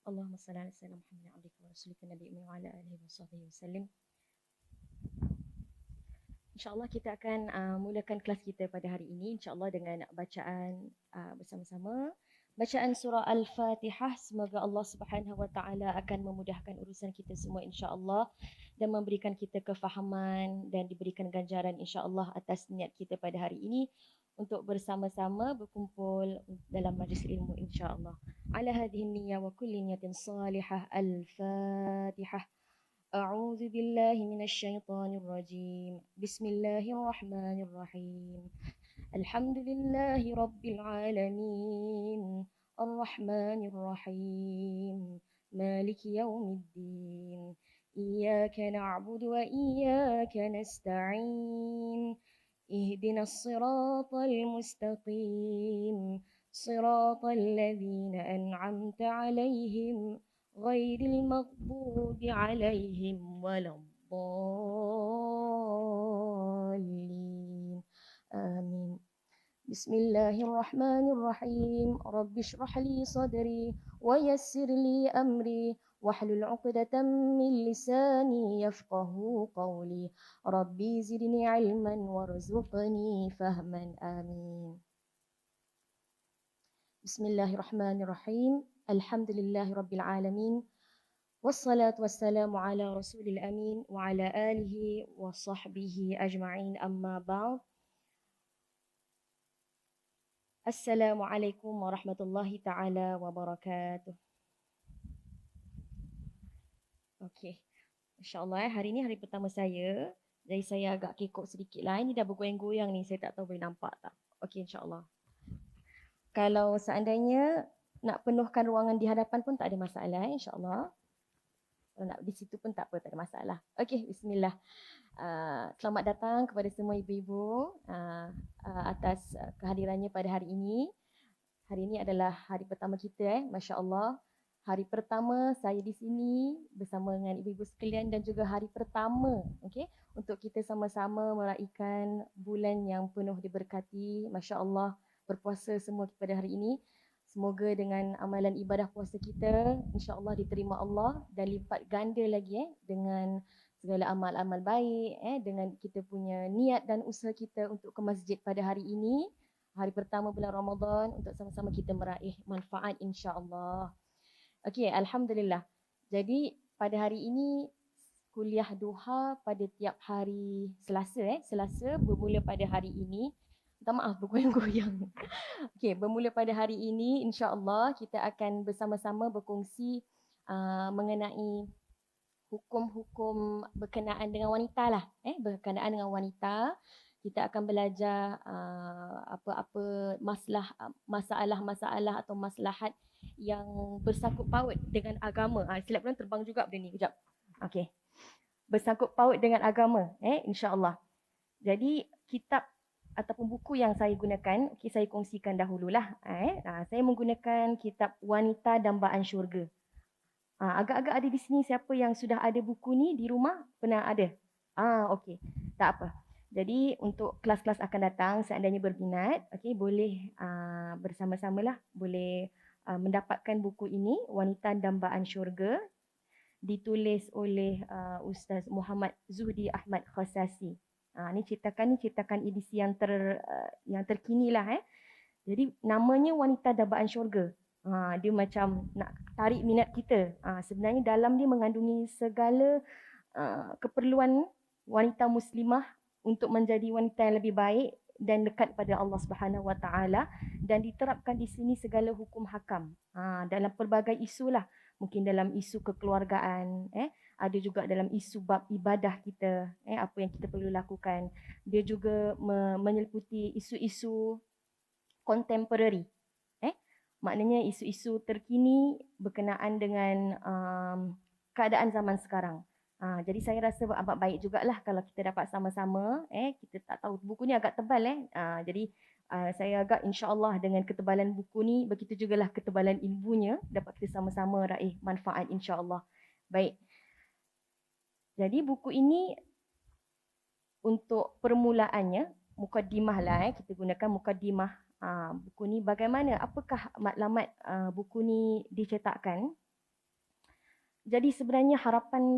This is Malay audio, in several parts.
Allahumma salli ala sayyidina Muhammad abdika wa rasulika nabiyyi wa ala alihi wa sahbihi wasallim. InsyaAllah kita akan mulakan kelas kita pada hari ini InsyaAllah dengan bacaan bersama-sama. Bacaan surah Al-Fatihah. Semoga Allah Subhanahu Wa Taala akan memudahkan urusan kita semua insyaAllah dan memberikan kita kefahaman dan diberikan ganjaran insyaAllah atas niat kita pada hari ini untuk bersama-sama berkumpul dalam majlis ilmu insyaAllah. Ala hadhihi niyya wa kulli niyatin salihah. Al-Fatihah. أعوذ بالله من الشيطان الرجيم بسم الله الرحمن الرحيم الحمد لله رب العالمين الرحمن الرحيم مالك يوم الدين إياك نعبد وإياك نستعين اهدنا الصراط المستقيم صراط الذين أنعمت عليهم غير المغضوب عليهم ولا الضالين آمين. بسم الله الرحمن الرحيم رب اشرح لي صدري ويسر لي أمري واحلل عقدة من لساني يفقه قولي ربي زدني علما وارزقني فهما آمين. بسم الله الرحمن الرحيم الحمد لله رب العالمين والصلاة والسلام على رسول الأمين وعلى آله وصحبه أجمعين أما بعد. السلام عليكم ورحمة الله تعالى وبركاته. Okey, InsyaAllah hari ini hari pertama saya. Jadi saya agak kekok sedikit lah. Ini dah bergoyang-goyang ni, saya tak tahu boleh nampak tak. Okey, InsyaAllah. Kalau seandainya nak penuhkan ruangan di hadapan pun tak ada masalah insyaAllah. Kalau nak di situ pun tak apa, tak ada masalah. Okey, bismillah. Selamat datang kepada semua ibu-ibu atas kehadirannya pada hari ini. Hari ini adalah hari pertama kita masya-Allah. Hari pertama saya di sini bersama dengan ibu-ibu sekalian dan juga hari pertama okey untuk kita sama-sama meraihkan bulan yang penuh diberkati masya-Allah, berpuasa semua pada hari ini. Semoga dengan amalan ibadah puasa kita insya-Allah diterima Allah dan lipat ganda lagi dengan segala amal-amal baik dengan kita punya niat dan usaha kita untuk ke masjid pada hari ini, hari pertama bulan Ramadan, untuk sama-sama kita meraih manfaat insya-Allah. Okey, alhamdulillah. Jadi pada hari ini kuliah duha pada tiap hari Selasa Selasa bermula pada hari ini. Minta maaf bergoyang-goyang. Okey, bermula pada hari ini insya-Allah kita akan bersama-sama berkongsi mengenai hukum-hukum berkenaan dengan wanita lah. Berkenaan dengan wanita. Kita akan belajar apa-apa masalah-masalah atau maslahat yang bersangkut paut dengan agama. Silap pun terbang juga benda ni. Kejap. Okey. Bersangkut paut dengan agama, insya-Allah. Jadi kitab ataupun buku yang saya gunakan, saya kongsikan dahululah. Saya menggunakan kitab Wanita Dambaan Syurga. Agak-agak ada di sini siapa yang sudah ada buku ni di rumah? Pernah ada? Okey. Tak apa. Jadi untuk kelas-kelas akan datang, seandainya berminat, boleh bersama-samalah, boleh mendapatkan buku ini, Wanita Dambaan Syurga, ditulis oleh Ustaz Muhammad Zuhdi Ahmad Khasasi. Ni cetakan edisi yang terkini lah. Jadi namanya Wanita Dambaan Syurga. Dia macam nak tarik minat kita. Sebenarnya dalam dia mengandungi segala keperluan wanita muslimah untuk menjadi wanita yang lebih baik dan dekat pada Allah Subhanahu Wa Taala, dan diterapkan di sini segala hukum hakam dalam pelbagai isu lah. Mungkin dalam isu kekeluargaan, ada juga dalam isu bab ibadah kita, apa yang kita perlu lakukan. Dia juga menyeliputi isu-isu contemporary, maknanya isu-isu terkini berkenaan dengan keadaan zaman sekarang. Jadi saya rasa amat baik jugalah kalau kita dapat sama-sama. Kita tak tahu, buku ni agak tebal. Jadi saya agak insya-Allah dengan ketebalan buku ni, begitu jugalah ketebalan ilmunya, dapat kita sama-sama raih manfaat insya-Allah. Baik. Jadi buku ini untuk permulaannya, mukaddimah lah, kita gunakan mukaddimah buku ni. Bagaimana, apakah matlamat buku ni dicetakkan? Jadi sebenarnya harapan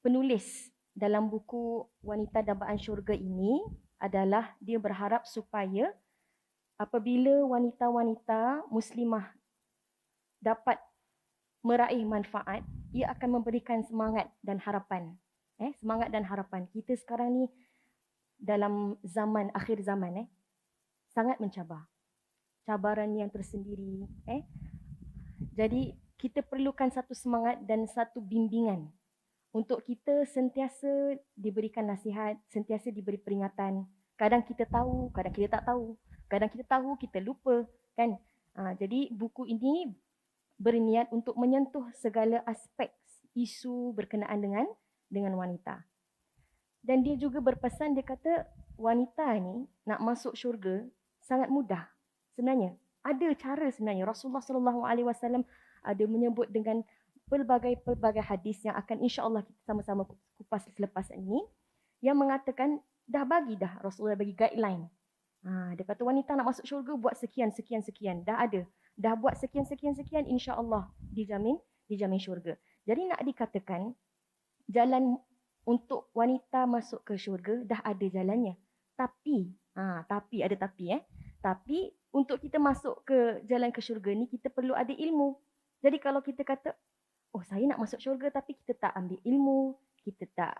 penulis dalam buku Wanita Dambaan Syurga ini adalah dia berharap supaya apabila wanita-wanita muslimah dapat meraih manfaat, ia akan memberikan semangat dan harapan. Semangat dan harapan. Kita sekarang ni dalam zaman, akhir zaman, sangat mencabar. Cabaran yang tersendiri. Jadi kita perlukan satu semangat dan satu bimbingan untuk kita sentiasa diberikan nasihat, sentiasa diberi peringatan. Kadang kita tahu, kadang kita tak tahu. Kadang kita tahu, kita lupa. Kan? Jadi buku ini berniat untuk menyentuh segala aspek isu berkenaan dengan wanita. Dan dia juga berpesan, dia kata wanita ni nak masuk syurga sangat mudah. Sebenarnya ada cara sebenarnya. Rasulullah SAW ada menyebut dengan pelbagai hadis yang akan insya-Allah kita sama-sama kupas selepas ini, yang mengatakan Rasulullah bagi guideline. Dia kata wanita nak masuk syurga buat sekian. Dah ada. Dah buat sekian, insya-Allah dijamin syurga. Jadi nak dikatakan jalan untuk wanita masuk ke syurga dah ada jalannya. Tapi ada tapi. Tapi untuk kita masuk ke jalan ke syurga ni kita perlu ada ilmu. Jadi kalau kita kata, oh saya nak masuk syurga tapi kita tak ambil ilmu, kita tak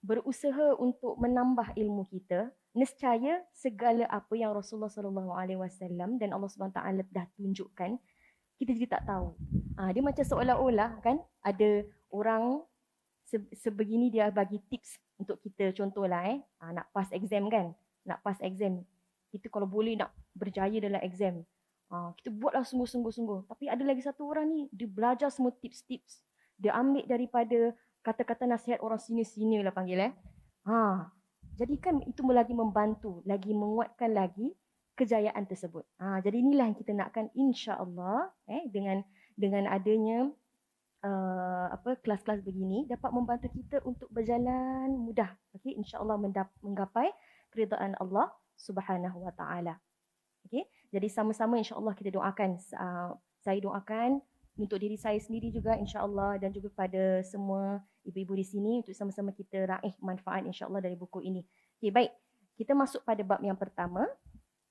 berusaha untuk menambah ilmu kita, nescaya segala apa yang Rasulullah SAW dan Allah SWT dah tunjukkan, kita jadi tak tahu. Dia macam seolah-olah kan ada orang sebegini dia bagi tips untuk kita. Contohlah nak pass exam kan, nak pass exam. Kita kalau boleh nak berjaya dalam exam, kita buatlah sungguh-sungguh. Tapi ada lagi satu orang ni, dia belajar semua tips-tips. Dia ambil daripada kata-kata nasihat orang senior-senior lah panggil. Jadi kan itu lagi membantu, lagi menguatkan lagi kejayaan tersebut. Jadi inilah yang kita nakkan insya-Allah dengan adanya kelas-kelas begini dapat membantu kita untuk berjalan mudah. Okey, insya-Allah menggapai keridaan Allah Subhanahu wa taala. Okey, jadi sama-sama insya-Allah kita doakan. Saya doakan untuk diri saya sendiri juga insya-Allah dan juga kepada semua ibu-ibu di sini untuk sama-sama kita raih manfaat insya-Allah dari buku ini. Okey, baik. Kita masuk pada bab yang pertama.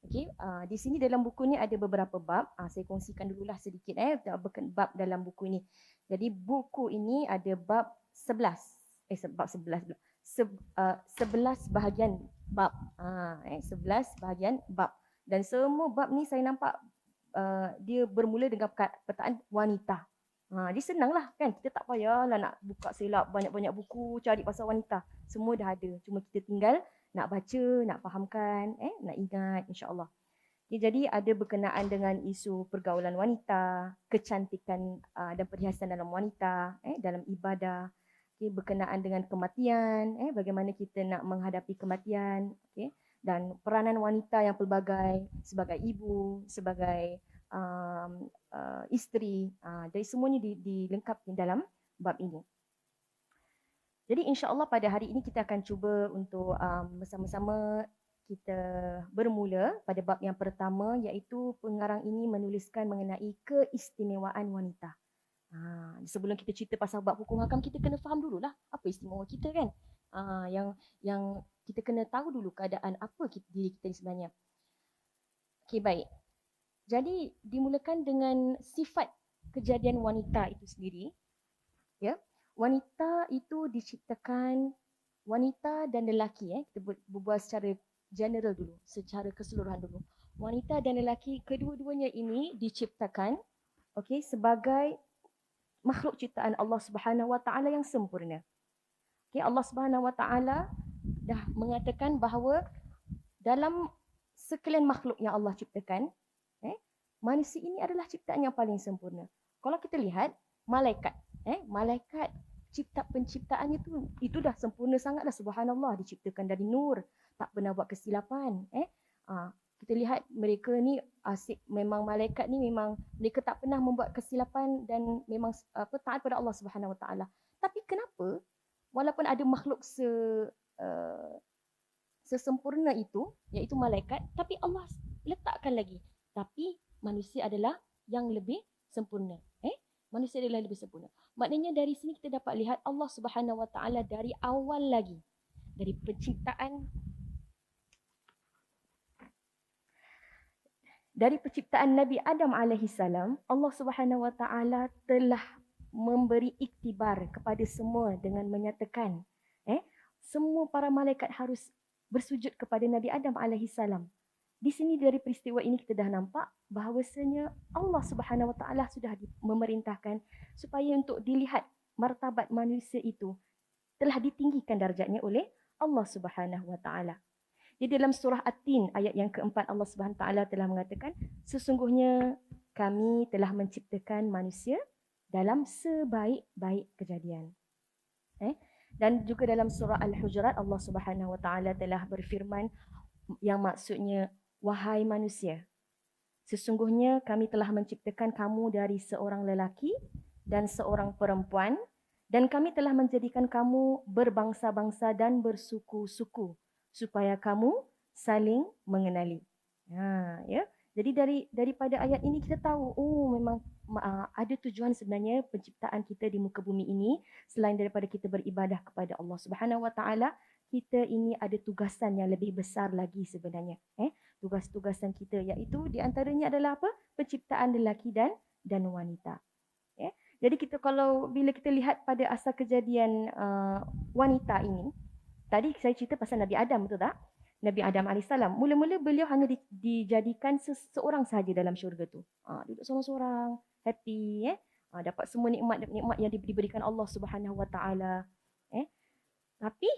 Okey, di sini dalam buku ni ada beberapa bab. Saya kongsikan dululah sedikit bab dalam buku ini. Jadi buku ini ada bab 11. Bab 11 pula. 11 bahagian bab. 11 bahagian bab. Dan semua bab ni saya nampak dia bermula dengan perkataan wanita. Dia senanglah kan. Kita tak payahlah nak buka selap banyak-banyak buku cari pasal wanita. Semua dah ada. Cuma kita tinggal nak baca, nak fahamkan, nak ingat insya-Allah. Jadi ada berkenaan dengan isu pergaulan wanita, kecantikan dan perhiasan dalam wanita, dalam ibadah. Berkenaan dengan kematian, bagaimana kita nak menghadapi kematian, dan peranan wanita yang pelbagai sebagai ibu, sebagai isteri. Jadi semuanya dilengkapi dalam bab ini. Jadi insya-Allah pada hari ini kita akan cuba untuk bersama-sama kita bermula pada bab yang pertama, iaitu pengarang ini menuliskan mengenai keistimewaan wanita. Sebelum kita cerita pasal bab hukum hakam, kita kena faham dululah apa istimewa kita kan. Yang kita kena tahu dulu keadaan apa diri kita sebenarnya. Okey, baik. Jadi dimulakan dengan sifat kejadian wanita itu sendiri. Ya. Wanita itu diciptakan, wanita dan lelaki, kita berbual secara general dulu, secara keseluruhan dulu. Wanita dan lelaki kedua-duanya ini diciptakan sebagai makhluk ciptaan Allah Subhanahu wa taala yang sempurna. Allah Subhanahu wa taala dah mengatakan bahawa dalam sekalian makhluk yang Allah ciptakan, manusia ini adalah ciptaan yang paling sempurna. Kalau kita lihat malaikat, malaikat penciptaannya itu dah sempurna sangatlah, subhanallah, diciptakan dari nur, tak pernah buat kesilapan. Kita lihat mereka ni asyik, memang malaikat ni memang mereka tak pernah membuat kesilapan dan memang taat pada Allah Subhanahu wa taala. Tapi kenapa walaupun ada makhluk sesempurna itu, iaitu malaikat, tapi Allah letakkan lagi, tapi manusia adalah yang lebih sempurna. Manusia adalah lebih sempurna. Maknanya dari sini kita dapat lihat Allah Subhanahu Wa Taala dari awal lagi, dari penciptaan Nabi Adam alaihi salam, Allah Subhanahu Wa Taala telah memberi iktibar kepada semua dengan menyatakan, semua para malaikat harus bersujud kepada Nabi Adam alaihi salam. Di sini dari peristiwa ini kita dah nampak bahawasanya Allah Subhanahu Wa Taala sudah memerintahkan supaya untuk dilihat martabat manusia itu telah ditinggikan darjatnya oleh Allah Subhanahu Wa Taala. Di dalam surah At-Tin ayat yang keempat, Allah Subhanahu Wa Taala telah mengatakan, sesungguhnya kami telah menciptakan manusia dalam sebaik-baik kejadian. Dan juga dalam surah Al-Hujurat, Allah Subhanahu Wa Taala telah berfirman yang maksudnya, wahai manusia, sesungguhnya kami telah menciptakan kamu dari seorang lelaki dan seorang perempuan, dan kami telah menjadikan kamu berbangsa-bangsa dan bersuku-suku supaya kamu saling mengenali. Ya. Jadi daripada ayat ini kita tahu, memang ada tujuan sebenarnya penciptaan kita di muka bumi ini, selain daripada kita beribadah kepada Allah Subhanahu Wa Taala, kita ini ada tugasan yang lebih besar lagi sebenarnya. Tugas-tugasan kita iaitu di antaranya adalah apa? Penciptaan lelaki dan wanita. Jadi kita bila kita lihat pada asal kejadian wanita ini, tadi saya cerita pasal Nabi Adam, betul tak? Nabi Adam AS. Mula-mula beliau hanya dijadikan seorang sahaja dalam syurga tu. Duduk seorang-seorang, happy. Dapat semua nikmat-nikmat yang diberikan Allah Subhanahu Wa Taala. Tapi,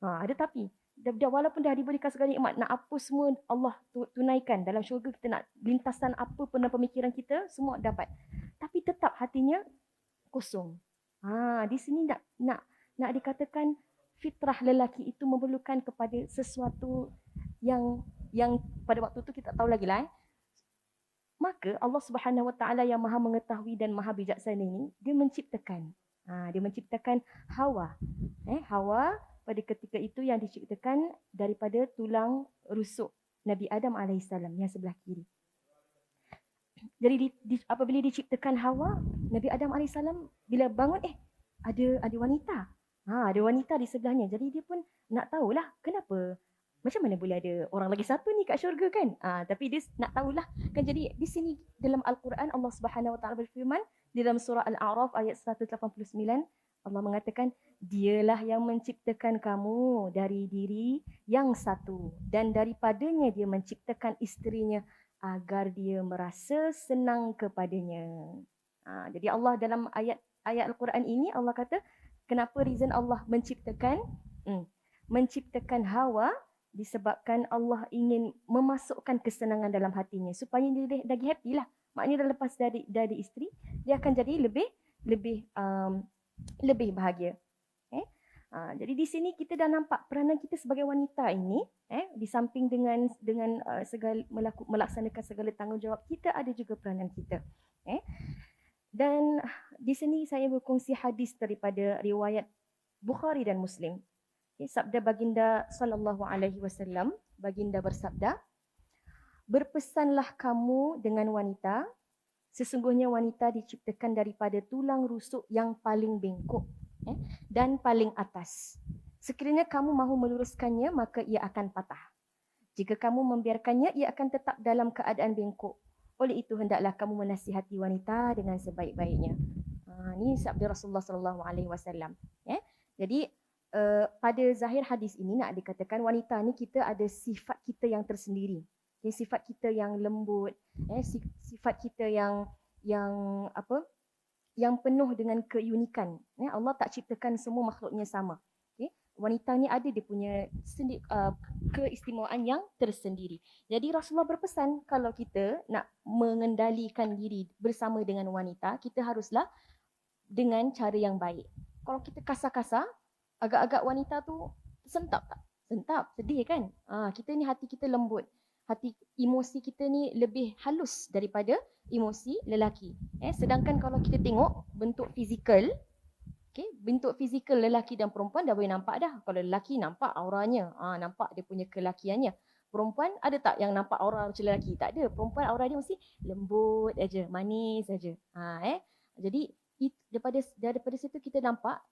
ada tapi. Walaupun dah diberikan segala nikmat, nak apa semua Allah tunaikan. Dalam syurga kita nak lintasan apa pun dalam pemikiran kita, semua dapat. Tapi tetap hatinya kosong. Di sini nak dikatakan fitrah lelaki itu memerlukan kepada sesuatu yang pada waktu itu kita tak tahu lagi lah. Maka Allah Subhanahu Wa Taala yang Maha mengetahui dan Maha bijaksana ini, dia menciptakan Hawa. Hawa pada ketika itu yang diciptakan daripada tulang rusuk Nabi Adam alaihissalam yang sebelah kiri. Jadi apabila diciptakan Hawa, Nabi Adam alaihissalam bila bangun, ada wanita. Ada wanita di sebelahnya. Jadi dia pun nak tahulah kenapa. Macam mana boleh ada orang lagi satu ni kat syurga kan? Tapi dia nak tahulah. Kan jadi di sini dalam Al-Quran Allah Subhanahu Wa Taala berfirman dalam surah Al-A'raf ayat 189, Allah mengatakan, dialah yang menciptakan kamu dari diri yang satu dan daripadanya dia menciptakan isterinya agar dia merasa senang kepadanya. Jadi Allah dalam ayat Al-Quran ini Allah kata, kenapa reason Allah menciptakan Hawa, disebabkan Allah ingin memasukkan kesenangan dalam hatinya supaya dia lagi happy lah. Maknanya dah lepas dari isteri, dia akan jadi lebih bahagia. Jadi di sini kita dah nampak peranan kita sebagai wanita ini, di samping dengan segala melaksanakan segala tanggungjawab, kita ada juga peranan kita. Dan di sini saya berkongsi hadis daripada riwayat Bukhari dan Muslim. Sabda baginda sallallahu alaihi wasallam, baginda bersabda, berpesanlah kamu dengan wanita, sesungguhnya wanita diciptakan daripada tulang rusuk yang paling bengkok dan paling atas. Sekiranya kamu mahu meluruskannya, maka ia akan patah. Jika kamu membiarkannya, ia akan tetap dalam keadaan bengkok. Oleh itu hendaklah kamu menasihati wanita dengan sebaik-baiknya. Ini sabda Rasulullah sallallahu alaihi wasallam. Jadi pada zahir hadis ini nak dikatakan wanita ni kita ada sifat kita yang tersendiri. Sifat kita yang lembut, sifat kita yang penuh dengan keunikan. Allah tak ciptakan semua makhluknya sama. Wanita ni ada dia punya keistimewaan yang tersendiri. Jadi Rasulullah berpesan kalau kita nak mengendalikan diri bersama dengan wanita, kita haruslah dengan cara yang baik. Kalau kita kasar-kasar, agak-agak wanita tu sentap tak? Sentap, sedih kan? Kita ni hati kita lembut. Emosi kita ni lebih halus daripada emosi lelaki. Sedangkan kalau kita tengok bentuk fizikal, bentuk fizikal lelaki dan perempuan dah boleh nampak dah. Kalau lelaki nampak auranya, nampak dia punya kelakiannya. Perempuan ada tak yang nampak aura macam lelaki? Tak ada. Perempuan aura dia mesti lembut aja, manis aja. Jadi daripada situ kita nampak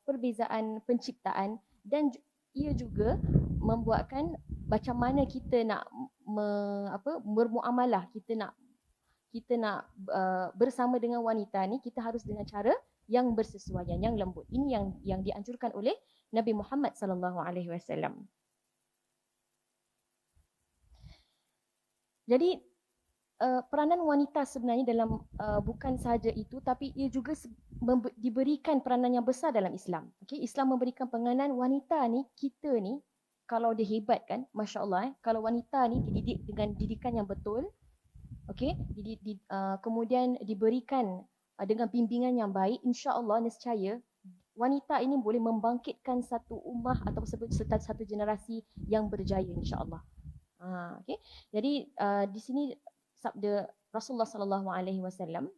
perbezaan penciptaan dan ia juga membuatkan macam mana kita nak bermuamalah, kita nak bersama dengan wanita ni, kita harus dengan cara yang bersesuaian, yang lembut. Ini yang dianjurkan oleh Nabi Muhammad sallallahu alaihi wasallam. Jadi peranan wanita sebenarnya dalam bukan sahaja itu, tapi ia juga diberikan peranan yang besar dalam Islam. Okay? Islam memberikan pengenalan wanita ni, kita ni, kalau dia hebat kan, Masya Allah, kalau wanita ni dididik dengan didikan yang betul, okay? Kemudian diberikan dengan bimbingan yang baik, insya Allah nescaya wanita ini boleh membangkitkan satu ummah atau satu generasi yang berjaya, insya Allah. Okay? Jadi di sini sabda Rasulullah sallallahu alaihi wasallam,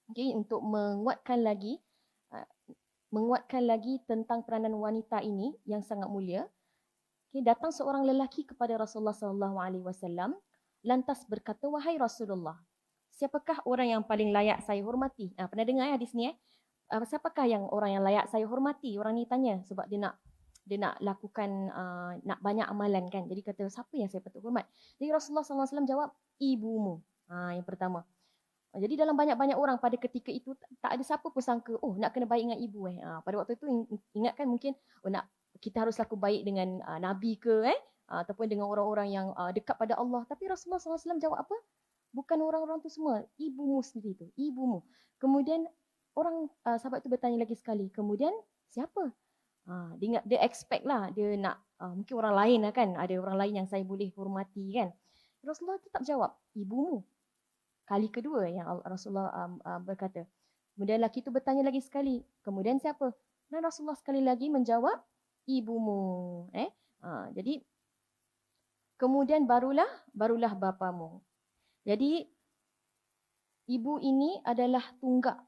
okay, untuk menguatkan lagi tentang peranan wanita ini yang sangat mulia. Okay, datang seorang lelaki kepada Rasulullah sallallahu alaihi wasallam lantas berkata, wahai Rasulullah, siapakah orang yang paling layak saya hormati? Pernah dengar hadis ni? Siapakah orang yang layak saya hormati? Orang ni tanya sebab dia nak lakukan nak banyak amalan kan. Jadi kata, siapa yang saya patut hormat? Jadi Rasulullah sallallahu alaihi wasallam jawab, ibumu. Yang pertama. Jadi dalam banyak-banyak orang pada ketika itu, tak ada siapa pun sangka, nak kena baik dengan ibu. Pada waktu itu ingatkan mungkin kita harus laku baik dengan Nabi ke, ataupun dengan orang-orang yang dekat pada Allah. Tapi Rasulullah SAW jawab apa? Bukan orang-orang tu semua, ibumu sendiri tu, ibumu. Kemudian sahabat tu bertanya lagi sekali, kemudian siapa? Dia expect lah, dia nak mungkin orang lain lah kan, ada orang lain yang saya boleh hormati kan. Rasulullah tetap jawab, ibumu. Kali kedua yang Rasulullah berkata. Kemudian lelaki itu bertanya lagi sekali, kemudian siapa? Dan Rasulullah sekali lagi menjawab, ibumu. Jadi kemudian barulah bapamu. Jadi ibu ini adalah tunggak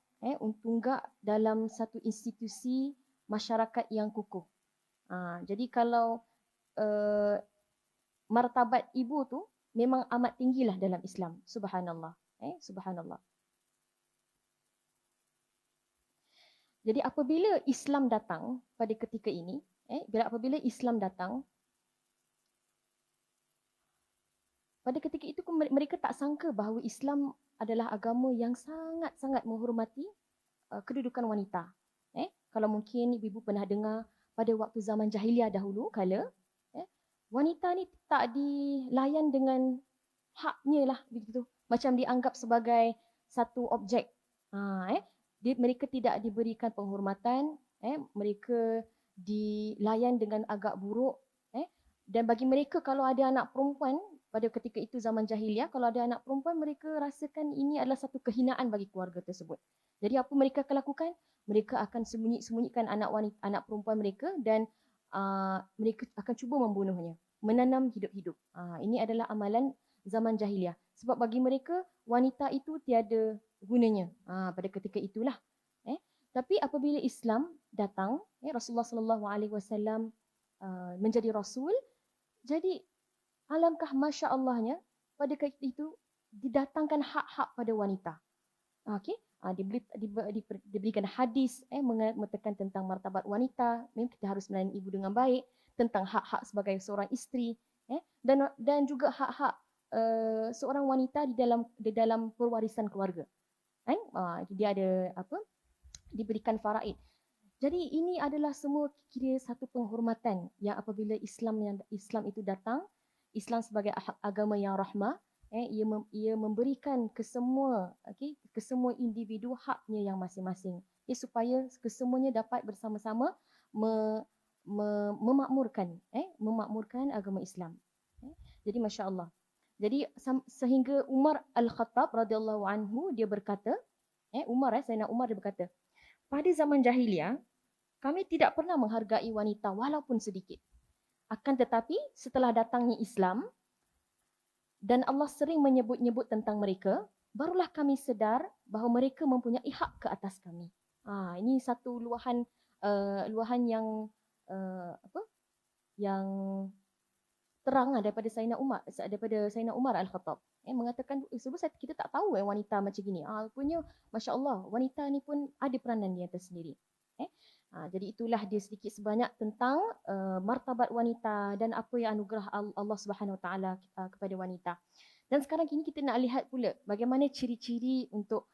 dalam satu institusi masyarakat yang kukuh. Jadi kalau martabat ibu tu memang amat tinggilah dalam Islam. Subhanallah. Subhanallah. Jadi apabila Islam datang pada ketika ini, apabila Islam datang, pada ketika itu mereka tak sangka bahawa Islam adalah agama yang sangat-sangat menghormati kedudukan wanita. Kalau mungkin ibu pernah dengar pada waktu zaman jahiliah dahulu kala, wanita ni tak dilayan dengan haknya lah begitu. Macam dianggap sebagai satu objek. Mereka tidak diberikan penghormatan, mereka dilayan dengan agak buruk. Dan bagi mereka kalau ada anak perempuan, pada ketika itu zaman jahiliah, kalau ada anak perempuan, mereka rasakan ini adalah satu kehinaan bagi keluarga tersebut. Jadi apa mereka akan lakukan? Mereka akan sembunyikan anak perempuan mereka dan mereka akan cuba membunuhnya, menanam hidup-hidup. Ini adalah amalan zaman jahiliah. Sebab bagi mereka, wanita itu tiada gunanya pada ketika itulah. Tapi apabila Islam datang, Rasulullah sallallahu alaihi wasallam menjadi rasul, jadi alangkah masya-Allahnya pada ketika itu didatangkan hak-hak pada wanita. Okey, diberikan hadis mengatakan tentang martabat wanita, memang kita harus melayani ibu dengan baik, tentang hak-hak sebagai seorang isteri, dan juga hak-hak seorang wanita di dalam perwarisan keluarga. Dia ada diberikan faraid. Jadi ini adalah semua kira satu penghormatan yang apabila Islam itu datang, Islam sebagai agama yang rahmah, ia memberikan ke semua individu haknya yang masing-masing, supaya kesemuanya dapat bersama-sama memakmurkan agama Islam. Jadi masya-Allah. Jadi sehingga Umar Al-Khattab radhiyallahu anhu dia berkata, Sayyidina Umar dia berkata, pada zaman jahiliah kami tidak pernah menghargai wanita walaupun sedikit. Akan tetapi setelah datangnya Islam dan Allah sering menyebut-nyebut tentang mereka, barulah kami sedar bahawa mereka mempunyai hak ke atas kami. Ini satu luahan yang yang terang daripada Sayyidina Umar Al-Khattab. mengatakan sebab kita tak tahu wanita macam gini. Rupanya masya-Allah wanita ni pun ada peranan dia tersendiri. Jadi itulah dia sedikit sebanyak tentang martabat wanita dan apa yang anugerah Allah Subhanahu Wa Taala kepada wanita. Dan sekarang kini kita nak lihat pula bagaimana ciri-ciri untuk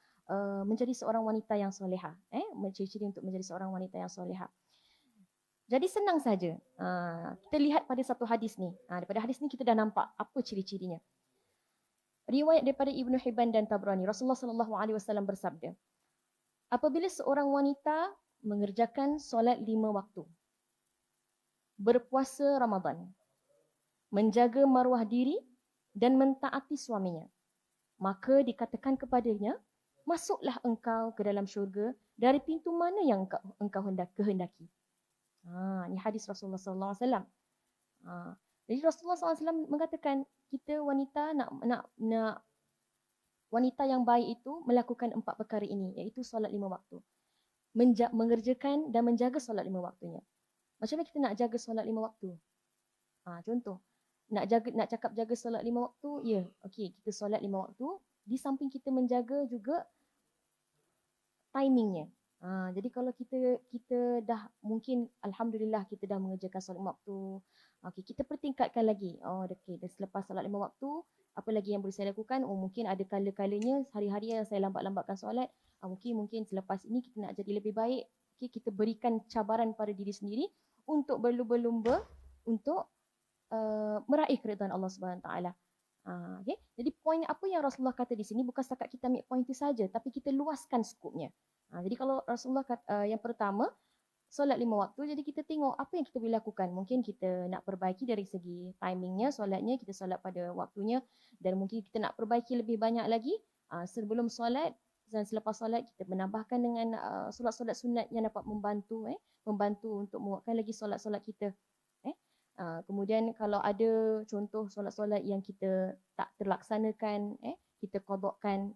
menjadi seorang wanita yang solehah. Ciri-ciri untuk menjadi seorang wanita yang solehah. Jadi senang saja. Kita lihat pada satu hadis ni. Daripada hadis ni kita dah nampak apa ciri-cirinya. Riwayat daripada Ibnu Hibban dan Tabrani, Rasulullah sallallahu alaihi wasallam bersabda, apabila seorang wanita mengerjakan solat 5 waktu, berpuasa Ramadan, menjaga maruah diri dan mentaati suaminya, maka dikatakan kepadanya, masuklah engkau ke dalam syurga dari pintu mana yang engkau kehendaki. Ini hadis Rasulullah sallallahu alaihi wasallam. Jadi Rasulullah SAW mengatakan kita wanita nak wanita yang baik itu melakukan 4 perkara ini, iaitu solat 5 waktu. Mengerjakan dan menjaga solat 5 waktunya. Macam mana kita nak jaga solat 5 waktu? Contoh, nak cakap jaga solat 5 waktu, ya, okey, kita solat 5 waktu, di samping kita menjaga juga timingnya. Jadi kalau kita dah mungkin alhamdulillah kita dah mengerjakan solat 5 waktu. Okey, kita pertingkatkan lagi. Okey, dah selepas solat 5 waktu, apa lagi yang boleh saya lakukan? Mungkin ada kala-kalanya hari-hari yang saya lambat-lambatkan solat. Mungkin selepas ini kita nak jadi lebih baik. Okey, kita berikan cabaran pada diri sendiri untuk berlumba-lumba untuk meraih keridhaan Allah Subhanahu taala. Okay? Jadi poin apa yang Rasulullah kata di sini bukan setakat kita ambil poin itu saja, tapi kita luaskan skopnya. Jadi kalau Rasulullah kata, yang pertama, solat 5 waktu, jadi kita tengok apa yang kita boleh lakukan. Mungkin kita nak perbaiki dari segi timingnya, solatnya, kita solat pada waktunya, dan mungkin kita nak perbaiki lebih banyak lagi sebelum solat dan selepas solat kita menambahkan dengan solat-solat sunat yang dapat membantu untuk menguatkan lagi solat-solat kita. Kemudian kalau ada contoh solat-solat yang kita tak terlaksanakan, kita qadakkan,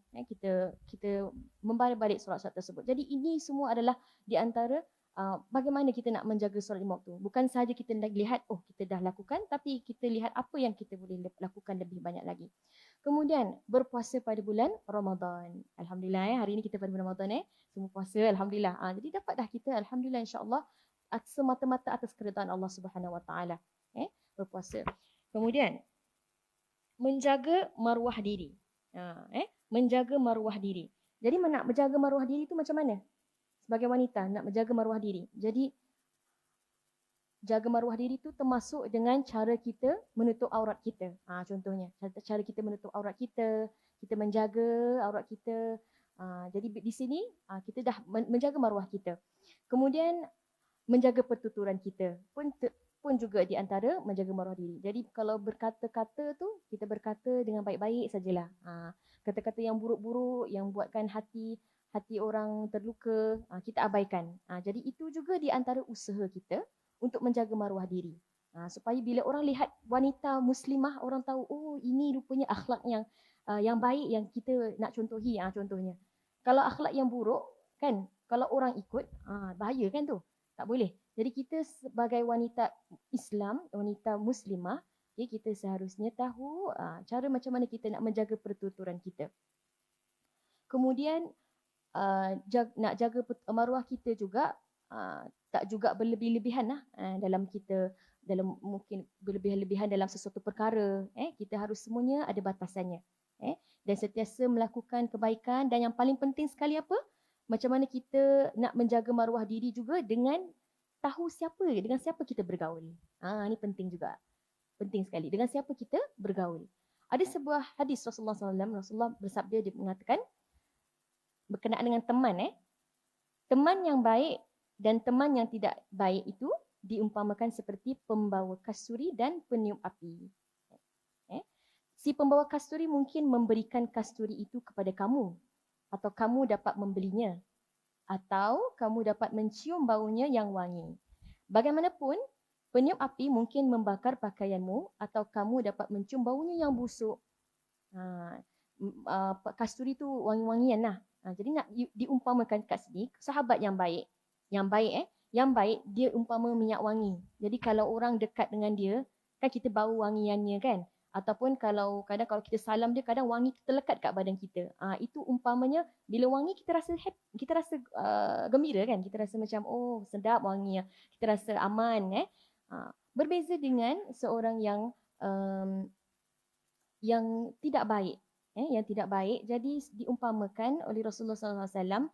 kita membalik solat-solat tersebut. Jadi ini semua adalah di antara bagaimana kita nak menjaga solat 5 waktu. Bukan sahaja kita lihat, kita dah lakukan, tapi kita lihat apa yang kita boleh lakukan lebih banyak lagi. Kemudian berpuasa pada bulan Ramadan. Alhamdulillah, hari ini kita pada bulan Ramadan, semua puasa, alhamdulillah. Jadi dapat dah kita, alhamdulillah, insya-Allah, semata-mata atas keridhaan Allah Subhanahu Wa Taala. Berpuasa. Kemudian menjaga maruah diri. Menjaga maruah diri. Jadi nak menjaga maruah diri itu macam mana? Sebagai wanita nak menjaga maruah diri. Jadi jaga maruah diri itu termasuk dengan cara kita menutup aurat kita. Contohnya cara kita menutup aurat kita menjaga aurat kita. Jadi di sini kita dah menjaga maruah kita. Kemudian menjaga pertuturan kita pun juga di antara menjaga maruah diri. Jadi kalau berkata-kata tu kita berkata dengan baik-baik sajalah. Kata-kata yang buruk-buruk yang buatkan hati orang terluka, kita abaikan. Jadi itu juga di antara usaha kita untuk menjaga maruah diri. Supaya bila orang lihat wanita muslimah, orang tahu, ini rupanya akhlak yang baik yang kita nak contohi. Contohnya, kalau akhlak yang buruk, kan, kalau orang ikut, bahaya kan tu. Tak boleh. Jadi kita sebagai wanita Islam, wanita muslimah, kita seharusnya tahu cara macam mana kita nak menjaga pertuturan kita. Kemudian nak jaga maruah kita juga, tak juga berlebih-lebihan dalam mungkin berlebih-lebihan dalam sesuatu perkara. Kita harus semuanya ada batasannya. Dan sentiasa melakukan kebaikan, dan yang paling penting sekali apa? Macam mana kita nak menjaga maruah diri juga dengan tahu dengan siapa kita bergaul. Ini penting juga. Penting sekali. Dengan siapa kita bergaul. Ada sebuah hadis Rasulullah SAW. Rasulullah bersabda, dia mengatakan berkenaan dengan teman. Teman yang baik dan teman yang tidak baik itu diumpamakan seperti pembawa kasturi dan peniup api. Si pembawa kasturi mungkin memberikan kasturi itu kepada kamu, atau kamu dapat membelinya, atau kamu dapat mencium baunya yang wangi. Bagaimanapun, peniup api mungkin membakar pakaianmu, atau kamu dapat mencium baunya yang busuk. Kasturi itu wangi-wangian lah. Jadi nak diumpamakan kat sini, sahabat yang baik. Yang baik dia umpama minyak wangi. Jadi kalau orang dekat dengan dia, kan kita bau wangiannya kan. Ataupun kalau kadang kalau kita salam dia, kadang wangi terlekat kat badan kita. Itu umpamanya bila wangi kita rasa kita rasa gembira kan, kita rasa macam oh sedap wanginya, kita rasa aman. Berbeza dengan seorang yang tidak baik, yang tidak baik. Jadi diumpamakan oleh Rasulullah SAW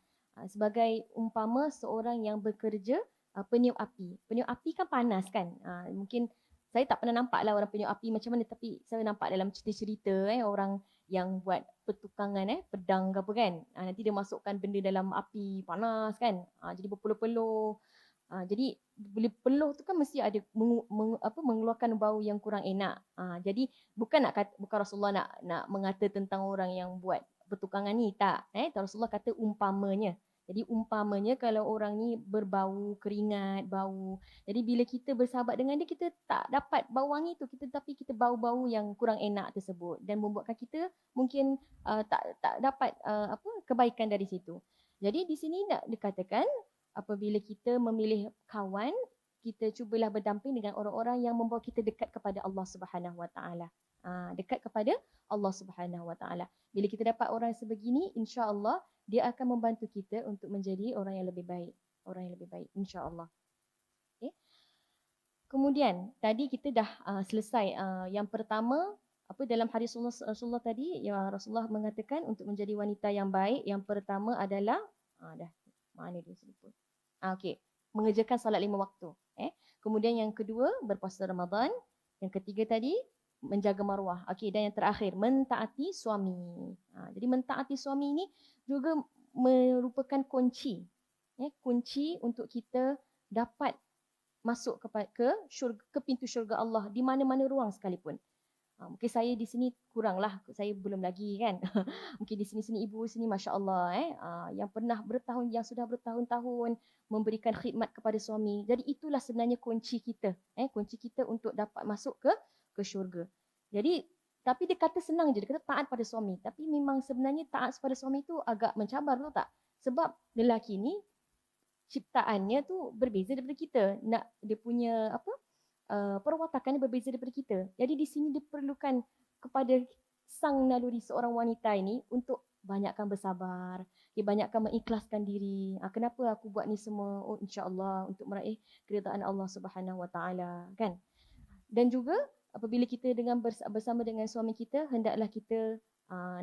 sebagai umpama seorang yang bekerja peniup api. Peniup api kan panas kan. Mungkin saya tak pernah nampak lah orang peniup api macam mana, tapi saya nampak dalam cerita-cerita orang yang buat pertukangan pedang ke apa kan. Nanti dia masukkan benda dalam api panas kan. Jadi berpeluh-peluh. Jadi bila peluh tu kan mesti ada mengeluarkan bau yang kurang enak. Jadi bukan Rasulullah nak mengata tentang orang yang buat pertukangan ni, tak. Rasulullah kata umpamanya. Jadi umpamanya kalau orang ni berbau keringat, bau. Jadi bila kita bersahabat dengan dia, kita tak dapat bau wangi tu, tapi kita bau-bau yang kurang enak tersebut dan membuatkan kita mungkin tak dapat kebaikan dari situ. Jadi di sini nak dikatakan apabila kita memilih kawan, kita cubalah berdamping dengan orang-orang yang membawa kita dekat kepada Allah Subhanahu Wa Taala. Dekat kepada Allah Subhanahu Wa Taala. Bila kita dapat orang sebegini, insya-Allah dia akan membantu kita untuk menjadi orang yang lebih baik. Orang yang lebih baik, insya-Allah. Okay. Kemudian tadi kita dah selesai yang pertama dalam hadis Rasulullah tadi, ya Rasulullah mengatakan untuk menjadi wanita yang baik, yang pertama adalah mana dia sebut? Okey, mengerjakan solat 5 waktu. Kemudian yang kedua, berpuasa Ramadan. Yang ketiga tadi, menjaga maruah. Okey, dan yang terakhir, mentaati suami. Jadi mentaati suami ini juga merupakan kunci. Kunci untuk kita dapat masuk ke pintu syurga Allah di mana-mana ruang sekalipun. Mungkin saya di sini kuranglah, saya belum lagi kan. Mungkin di sini ibu sini masya-Allah yang sudah bertahun-tahun memberikan khidmat kepada suami. Jadi itulah sebenarnya kunci kita, kunci kita untuk dapat masuk ke syurga. Jadi tapi dia kata senang je, dia kata taat pada suami, tapi memang sebenarnya taat pada suami tu agak mencabar, tahu tak? Sebab lelaki ni ciptaannya tu berbeza daripada kita. Dia punya perwatakannya berbeza daripada kita. Jadi di sini diperlukan kepada sang naluri seorang wanita ini untuk banyakkan bersabar, banyakkan mengikhlaskan diri. Kenapa aku buat ni semua? Oh insya-Allah untuk meraih keridaan Allah Subhanahu Wa Taala, kan? Dan juga apabila kita bersama dengan suami kita, hendaklah kita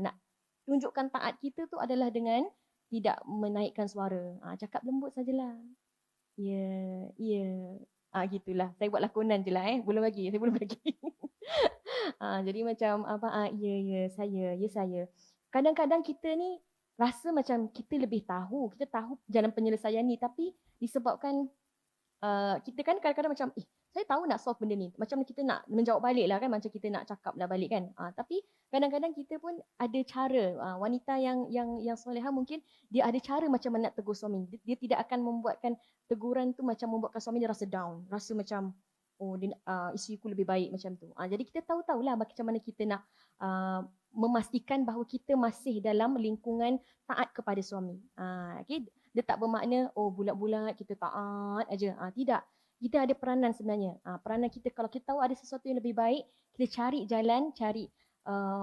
nak tunjukkan taat kita tu adalah dengan tidak menaikkan suara. Cakap lembut sajalah. Ya, ya. Gitulah. Saya buat lakonan je lah. Belum lagi. Saya belum lagi. Jadi macam ya saya. Kadang-kadang kita ni rasa macam kita lebih tahu. Kita tahu jalan penyelesaian ni. Tapi disebabkan kita kan kadang-kadang macam saya tahu nak solve benda ni. Macam kita nak menjawab balik lah kan. Macam kita nak cakap lah balik kan. Tapi kadang-kadang kita pun ada cara. Wanita yang solehah mungkin dia ada cara macam mana nak tegur suami. Dia tidak akan membuatkan teguran tu macam membuatkan suami dia rasa down. Rasa macam isteri aku lebih baik macam tu. Jadi kita tahu-tahulah macam mana kita nak memastikan bahawa kita masih dalam lingkungan taat kepada suami. Okay? Dia tak bermakna bulat-bulat kita taat aja. Tidak. Kita ada peranan sebenarnya. Peranan kita kalau kita tahu ada sesuatu yang lebih baik, kita cari jalan, cari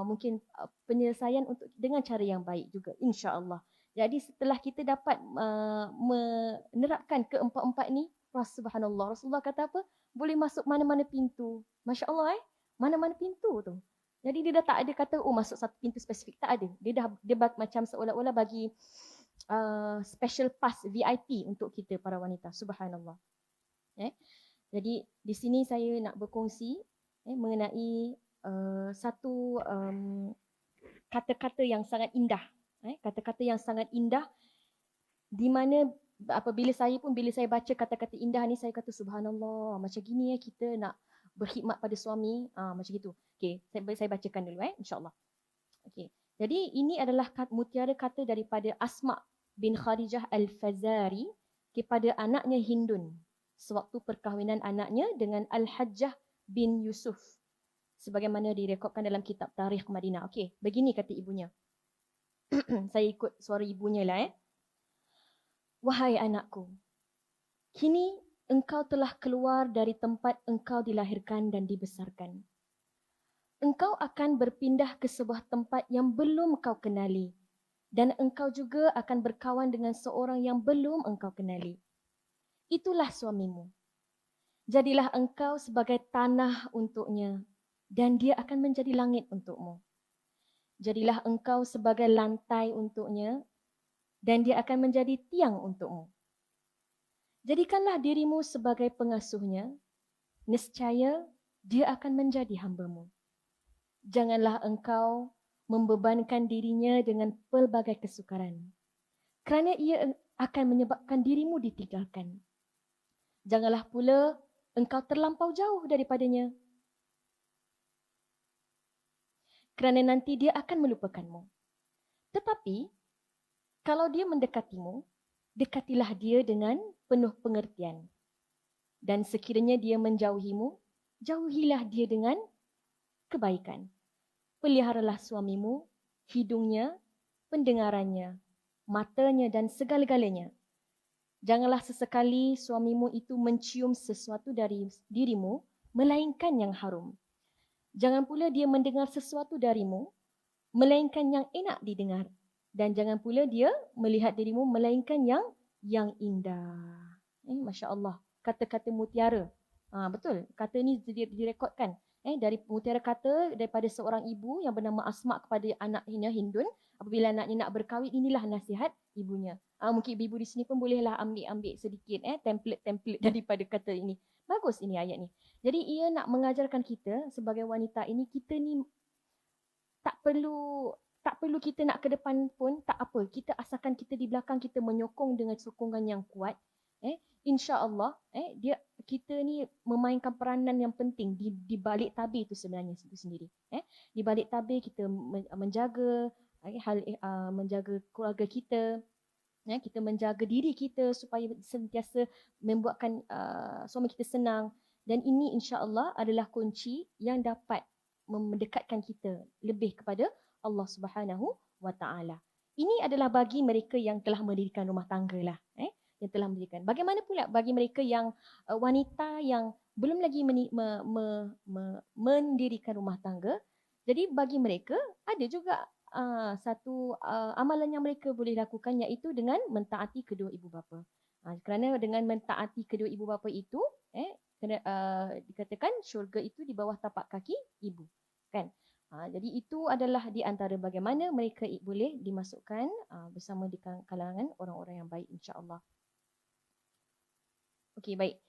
mungkin penyelesaian untuk dengan cara yang baik juga, insya-Allah. Jadi setelah kita dapat menerapkan keempat-empat ni, subhanallah, Rasulullah kata apa? Boleh masuk mana-mana pintu. Masya-Allah mana-mana pintu tu. Jadi dia dah tak ada kata masuk satu pintu spesifik, tak ada. Dia macam seolah-olah bagi special pass VIP untuk kita para wanita. Subhanallah. Jadi di sini saya nak berkongsi mengenai satu kata-kata yang sangat indah. Kata-kata yang sangat indah di mana bila saya baca kata-kata indah ni, saya kata subhanallah, macam gini kita nak berkhidmat pada suami, macam gitu. Okey, saya bacakan dulu insya-Allah. Okey. Jadi ini adalah mutiara kata daripada Asma bin Kharijah Al-Fazari kepada anaknya Hindun sewaktu perkahwinan anaknya dengan Al-Hajjah bin Yusuf, sebagaimana direkodkan dalam kitab Tarikh Madinah. Okey, begini kata ibunya. Saya ikut suara ibunya lah. Wahai anakku, kini engkau telah keluar dari tempat engkau dilahirkan dan dibesarkan. engkau akan berpindah ke sebuah tempat yang belum kau kenali. Dan engkau juga akan berkawan dengan seorang yang belum engkau kenali. Itulah suamimu. Jadilah engkau sebagai tanah untuknya dan dia akan menjadi langit untukmu. Jadilah engkau sebagai lantai untuknya dan dia akan menjadi tiang untukmu. Jadikanlah dirimu sebagai pengasuhnya, nescaya dia akan menjadi hamba-Mu. Janganlah engkau membebankan dirinya dengan pelbagai kesukaran, kerana ia akan menyebabkan dirimu ditinggalkan. Janganlah pula engkau terlampau jauh daripadanya, kerana nanti dia akan melupakanmu. Tetapi, kalau dia mendekatimu, dekatilah dia dengan penuh pengertian. Dan sekiranya dia menjauhimu, jauhilah dia dengan kebaikan. Peliharalah suamimu, hidungnya, pendengarannya, matanya dan segala-galanya. Janganlah sesekali suamimu itu mencium sesuatu dari dirimu, melainkan yang harum. Jangan pula dia mendengar sesuatu darimu, melainkan yang enak didengar. Dan jangan pula dia melihat dirimu, melainkan yang indah. Masya Allah. Kata-kata mutiara. Betul. Kata ni direkodkan. Dari mutiara kata daripada seorang ibu yang bernama Asma kepada anaknya Hindun. Apabila anaknya nak berkahwin, inilah nasihat ibunya. Mungkin ibu di sini pun bolehlah ambil sedikit template daripada kata ini. Bagus ini ayat ni. Jadi ia nak mengajarkan kita sebagai wanita ini, kita ni tak perlu kita nak ke depan pun tak apa. Kita asalkan kita di belakang kita menyokong dengan sokongan yang kuat. InsyaAllah kita ni memainkan peranan yang penting di balik tabir itu sebenarnya itu sendiri. Di balik tabir kita menjaga menjaga keluarga kita. Kita menjaga diri kita supaya sentiasa membuatkan suami kita senang. Dan ini insya-Allah adalah kunci yang dapat mendekatkan kita lebih kepada Allah Subhanahu wa taala. Ini adalah bagi mereka yang telah mendirikan rumah tangga lah, yang telah mendirikan. Bagaimana pula bagi mereka yang wanita yang belum lagi mendirikan rumah tangga? Jadi bagi mereka ada juga satu amalan yang mereka boleh lakukan, iaitu dengan mentaati kedua ibu bapa. Kerana dengan mentaati kedua ibu bapa itu, dikatakan syurga itu di bawah tapak kaki ibu, kan? Jadi itu adalah di antara bagaimana mereka boleh dimasukkan bersama di kalangan orang-orang yang baik, insya-Allah. Okey, baik.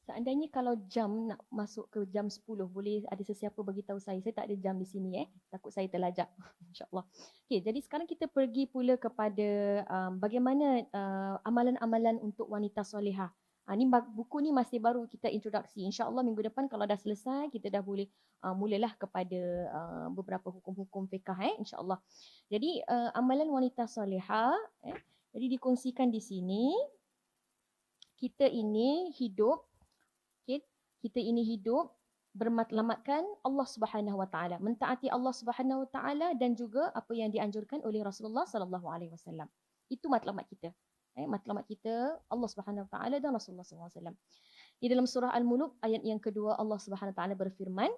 Seandainya kalau jam nak masuk ke jam 10, boleh ada sesiapa bagi tahu saya. Saya tak ada jam di sini, takut saya terlajak. InsyaAllah. Okey, jadi sekarang kita pergi pula kepada bagaimana amalan-amalan untuk wanita solehah. Ni buku ni masih baru kita introduksi. InsyaAllah minggu depan kalau dah selesai, kita dah boleh mulalah kepada beberapa hukum-hukum fiqah, insyaAllah. Jadi amalan wanita solehah, jadi dikongsikan di sini. Kita ini hidup bermatlamatkan Allah Subhanahu Wa Taala, mentaati Allah Subhanahu Wa Taala dan juga apa yang dianjurkan oleh Rasulullah Sallallahu Alaihi Wasallam. Itu matlamat kita. Matlamat kita Allah Subhanahu Wa Taala dan Rasulullah Sallallahu Alaihi Wasallam. Di dalam surah Al-Mulk ayat yang kedua, Allah Subhanahu Wa Taala berfirman,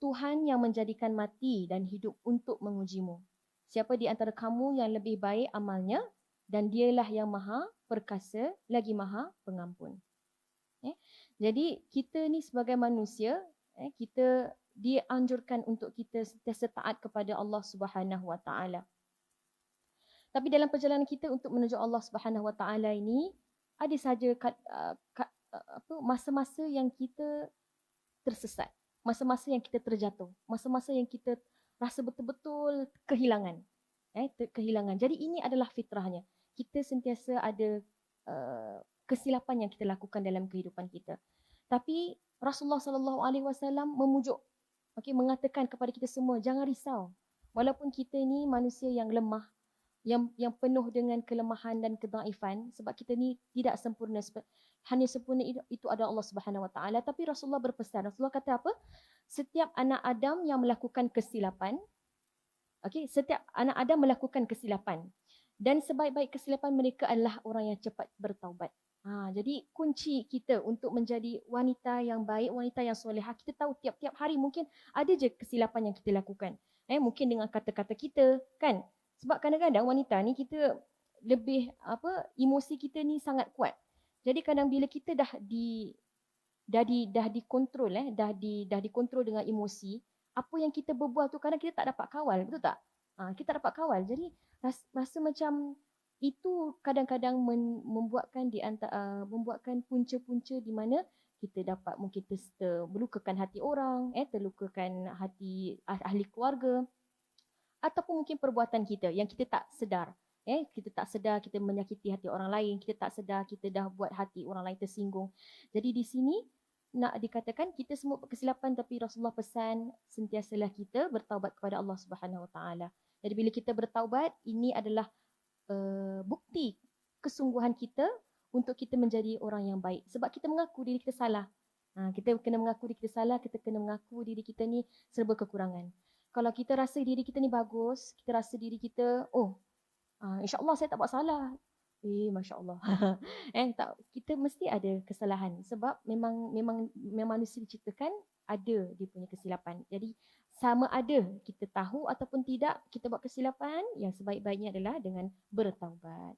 Tuhan yang menjadikan mati dan hidup untuk mengujimu. Siapa di antara kamu yang lebih baik amalnya, dan dialah yang maha perkasa lagi maha pengampun. Jadi kita ni sebagai manusia, kita dianjurkan untuk kita sentiasa taat kepada Allah Subhanahu Wa Taala. Tapi dalam perjalanan kita untuk menuju Allah Subhanahu Wa Taala ini, ada saja masa-masa yang kita tersesat, masa-masa yang kita terjatuh, masa-masa yang kita rasa betul-betul kehilangan. Kehilangan. Jadi ini adalah fitrahnya. Kita sentiasa ada kesilapan yang kita lakukan dalam kehidupan kita. Tapi Rasulullah Sallallahu Alaihi Wasallam memujuk, mengatakan kepada kita semua, jangan risau. Walaupun kita ni manusia yang lemah, yang penuh dengan kelemahan dan kedaifan, sebab kita ni tidak sempurna. Hanya sempurna itu adalah Allah Subhanahu Wa Taala. Tapi Rasulullah berpesan. Rasulullah kata apa? Setiap anak Adam yang melakukan kesilapan, setiap anak Adam melakukan kesilapan, dan sebaik-baik kesilapan mereka adalah orang yang cepat bertaubat. Jadi kunci kita untuk menjadi wanita yang baik, wanita yang solehah, kita tahu tiap-tiap hari mungkin ada je kesilapan yang kita lakukan. Mungkin dengan kata-kata kita, kan? Sebab kadang-kadang wanita ni kita lebih emosi kita ni sangat kuat. Jadi kadang bila kita dah dikontrol dah dikontrol dengan emosi, apa yang kita berbual tu kadang kita tak dapat kawal, betul tak? Kita tak dapat kawal. Jadi rasa macam itu kadang-kadang membuatkan punca-punca di mana kita dapat mungkin melukakan hati orang, terlukakan hati ahli keluarga, ataupun mungkin perbuatan kita yang kita tak sedar. Kita tak sedar kita menyakiti hati orang lain, kita tak sedar kita dah buat hati orang lain tersinggung. Jadi di sini nak dikatakan kita semua kesilapan, tapi Rasulullah pesan sentiasalah kita bertaubat kepada Allah Subhanahu Wa Taala. Jadi bila kita bertaubat, ini adalah bukti kesungguhan kita untuk kita menjadi orang yang baik. Sebab kita mengaku diri kita salah. Kita kena mengaku diri kita salah, kita kena mengaku diri kita ni serba kekurangan. Kalau kita rasa diri kita ni bagus, kita rasa diri kita, insya-Allah saya tak buat salah. Masya-Allah. Tak, kita mesti ada kesalahan sebab memang manusia diciptakan ada dia punya kesilapan. Jadi sama ada kita tahu ataupun tidak kita buat kesilapan, yang sebaik-baiknya adalah dengan bertaubat.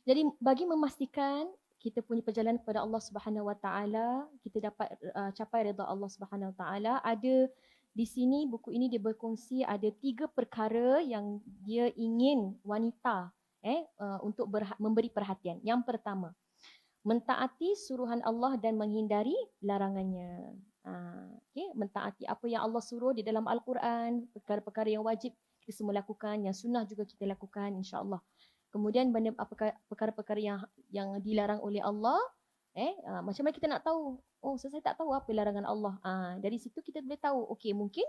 Jadi bagi memastikan kita punya perjalanan kepada Allah Subhanahu Wa Taala, kita dapat capai redha Allah Subhanahu Wa Taala, ada di sini buku ini dia berkongsi ada 3 perkara yang dia ingin wanita untuk memberi perhatian. Yang pertama, mentaati suruhan Allah dan menghindari larangannya. Mentaati apa yang Allah suruh di dalam Al-Quran, perkara-perkara yang wajib kita semua lakukan, yang sunnah juga kita lakukan, insya-Allah. Kemudian perkara-perkara yang dilarang oleh Allah, macam mana kita nak tahu? Saya tak tahu apa larangan Allah. Dari situ kita boleh tahu, okey, mungkin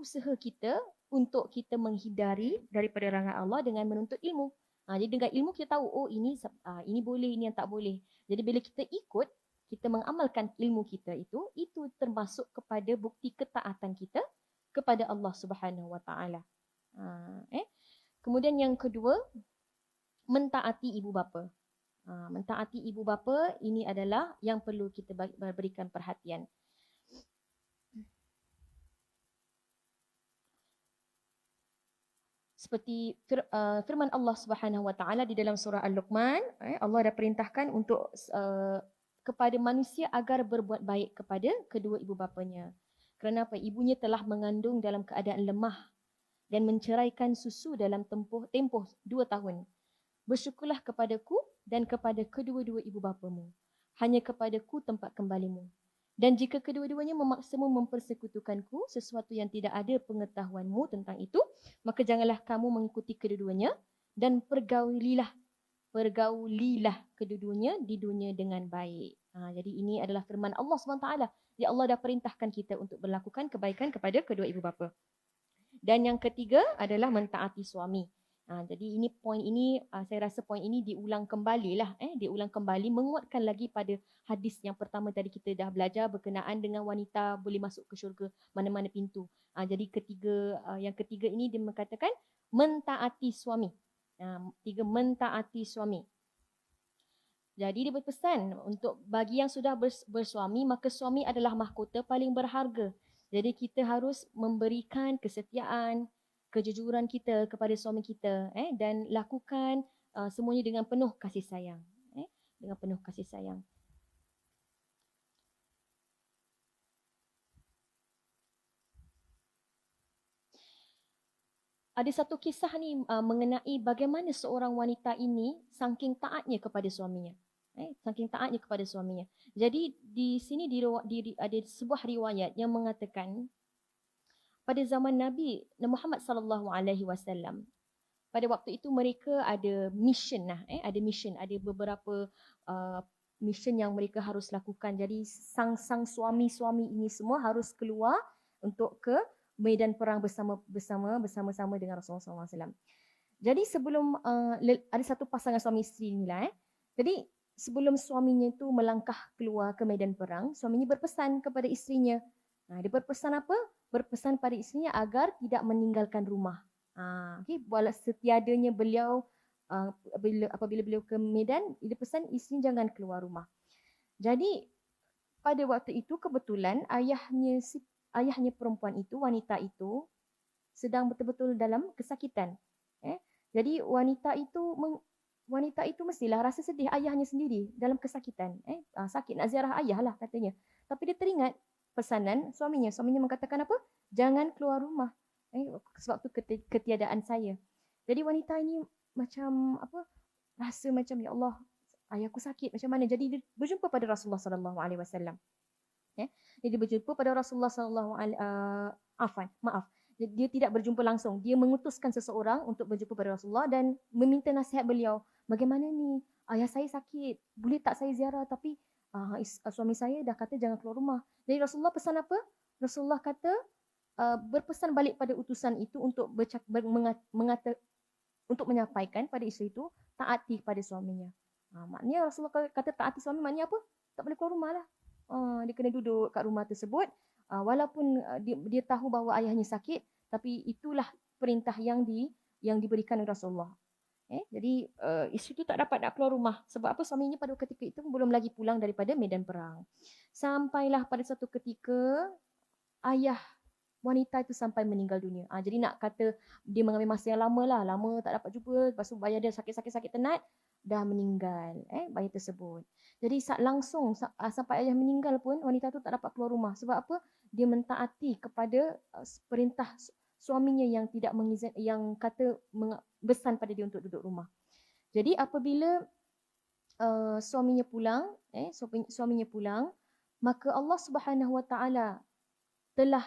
usaha kita untuk kita menghindari daripada larangan Allah dengan menuntut ilmu. Jadi dengan ilmu kita tahu, ini boleh, ini yang tak boleh. Jadi bila kita ikut, kita mengamalkan ilmu kita itu termasuk kepada bukti ketaatan kita kepada Allah Subhanahu Wa Taala. Kemudian yang kedua, mentaati ibu bapa. Mentaati ibu bapa ini adalah yang perlu kita berikan perhatian. Seperti firman Allah Subhanahu Wa Taala di dalam surah Al-Luqman, Allah dah perintahkan untuk kepada manusia agar berbuat baik kepada kedua ibu bapanya. Kerana apa? Ibunya telah mengandung dalam keadaan lemah dan menceraikan susu dalam tempoh 2 tahun. Bersyukurlah kepadaku dan kepada kedua-dua ibu bapamu. Hanya kepadaku tempat kembalimu. Dan jika kedua-duanya memaksamu mempersekutukanku, sesuatu yang tidak ada pengetahuanmu tentang itu, maka janganlah kamu mengikuti kedua-duanya dan pergaulilah kedua-duanya di dunia dengan baik. Jadi ini adalah firman Allah SWT. Jadi Allah dah perintahkan kita untuk melakukan kebaikan kepada kedua ibu bapa. Dan yang ketiga adalah mentaati suami. Jadi ini poin ini, saya rasa poin ini diulang kembali lah. Diulang kembali, menguatkan lagi pada hadis yang pertama tadi kita dah belajar berkenaan dengan wanita boleh masuk ke syurga mana-mana pintu. Jadi yang ketiga ini dia mengatakan mentaati suami. 3, mentaati suami. Jadi dia berpesan untuk bagi yang sudah bersuami, maka suami adalah mahkota paling berharga. Jadi kita harus memberikan kesetiaan, kejujuran kita kepada suami kita, dan lakukan semuanya dengan penuh kasih sayang, dengan penuh kasih sayang. Ada satu kisah ni mengenai bagaimana seorang wanita ini saking taatnya kepada suaminya. Saking taatnya kepada suaminya. Jadi di sini ada sebuah riwayat yang mengatakan pada zaman Nabi Muhammad sallallahu alaihi wasallam, pada waktu itu mereka ada mission ada mission, ada beberapa mission yang mereka harus lakukan. Jadi sang suami-suami ini semua harus keluar untuk ke medan perang bersama-sama dengan Rasulullah sallallahu alaihi wasallam. Jadi sebelum ada satu pasangan suami isteri inilah jadi sebelum suaminya itu melangkah keluar ke medan perang, suaminya berpesan kepada isterinya. Dia berpesan apa? Berpesan pada isterinya agar tidak meninggalkan rumah. Walau setiadanya beliau apabila beliau ke Medan, dia pesan isteri jangan keluar rumah. Jadi pada waktu itu kebetulan ayahnya perempuan itu, wanita itu sedang betul-betul dalam kesakitan. Jadi wanita itu mestilah rasa sedih ayahnya sendiri dalam kesakitan. Sakit nak ziarah ayah lah katanya. Tapi dia teringat pesanan suaminya. Suaminya mengatakan apa? Jangan keluar rumah. Sebab tu ketiadaan saya. Jadi wanita ini macam apa? Rasa macam ya Allah, ayahku sakit macam mana? Jadi dia berjumpa pada Rasulullah sallallahu alaihi wasallam. Dia berjumpa pada Rasulullah sallallahu alaihi maaf. Dia tidak berjumpa langsung. Dia mengutuskan seseorang untuk berjumpa pada Rasulullah dan meminta nasihat beliau. Bagaimana ni? Ayah saya sakit. Boleh tak saya ziarah? Tapi suami saya dah kata jangan keluar rumah. Jadi Rasulullah pesan apa? Rasulullah kata berpesan balik pada utusan itu untuk untuk menyampaikan pada isteri itu taati pada suaminya. Maknanya Rasulullah kata taati suami maknanya apa? Tak boleh keluar rumah lah. Dia kena duduk kat rumah tersebut. Walaupun dia tahu bahawa ayahnya sakit, tapi itulah perintah yang diberikan oleh Rasulullah. Jadi isteri itu tak dapat nak keluar rumah. Sebab apa? Suaminya pada ketika itu belum lagi pulang daripada medan perang. Sampailah pada satu ketika ayah wanita itu sampai meninggal dunia. Jadi nak kata dia mengambil masa yang lama lah. Lama tak dapat jumpa. Lepas tu ayah dia sakit tenat. Dah meninggal bayi tersebut. Jadi langsung sampai ayah meninggal pun wanita tu tak dapat keluar rumah. Sebab apa? Dia mentaati kepada perintah suaminya yang tidak mengizinkan, yang kata besan pada dia untuk duduk rumah. Jadi apabila suaminya pulang, maka Allah Subhanahu Wa Taala telah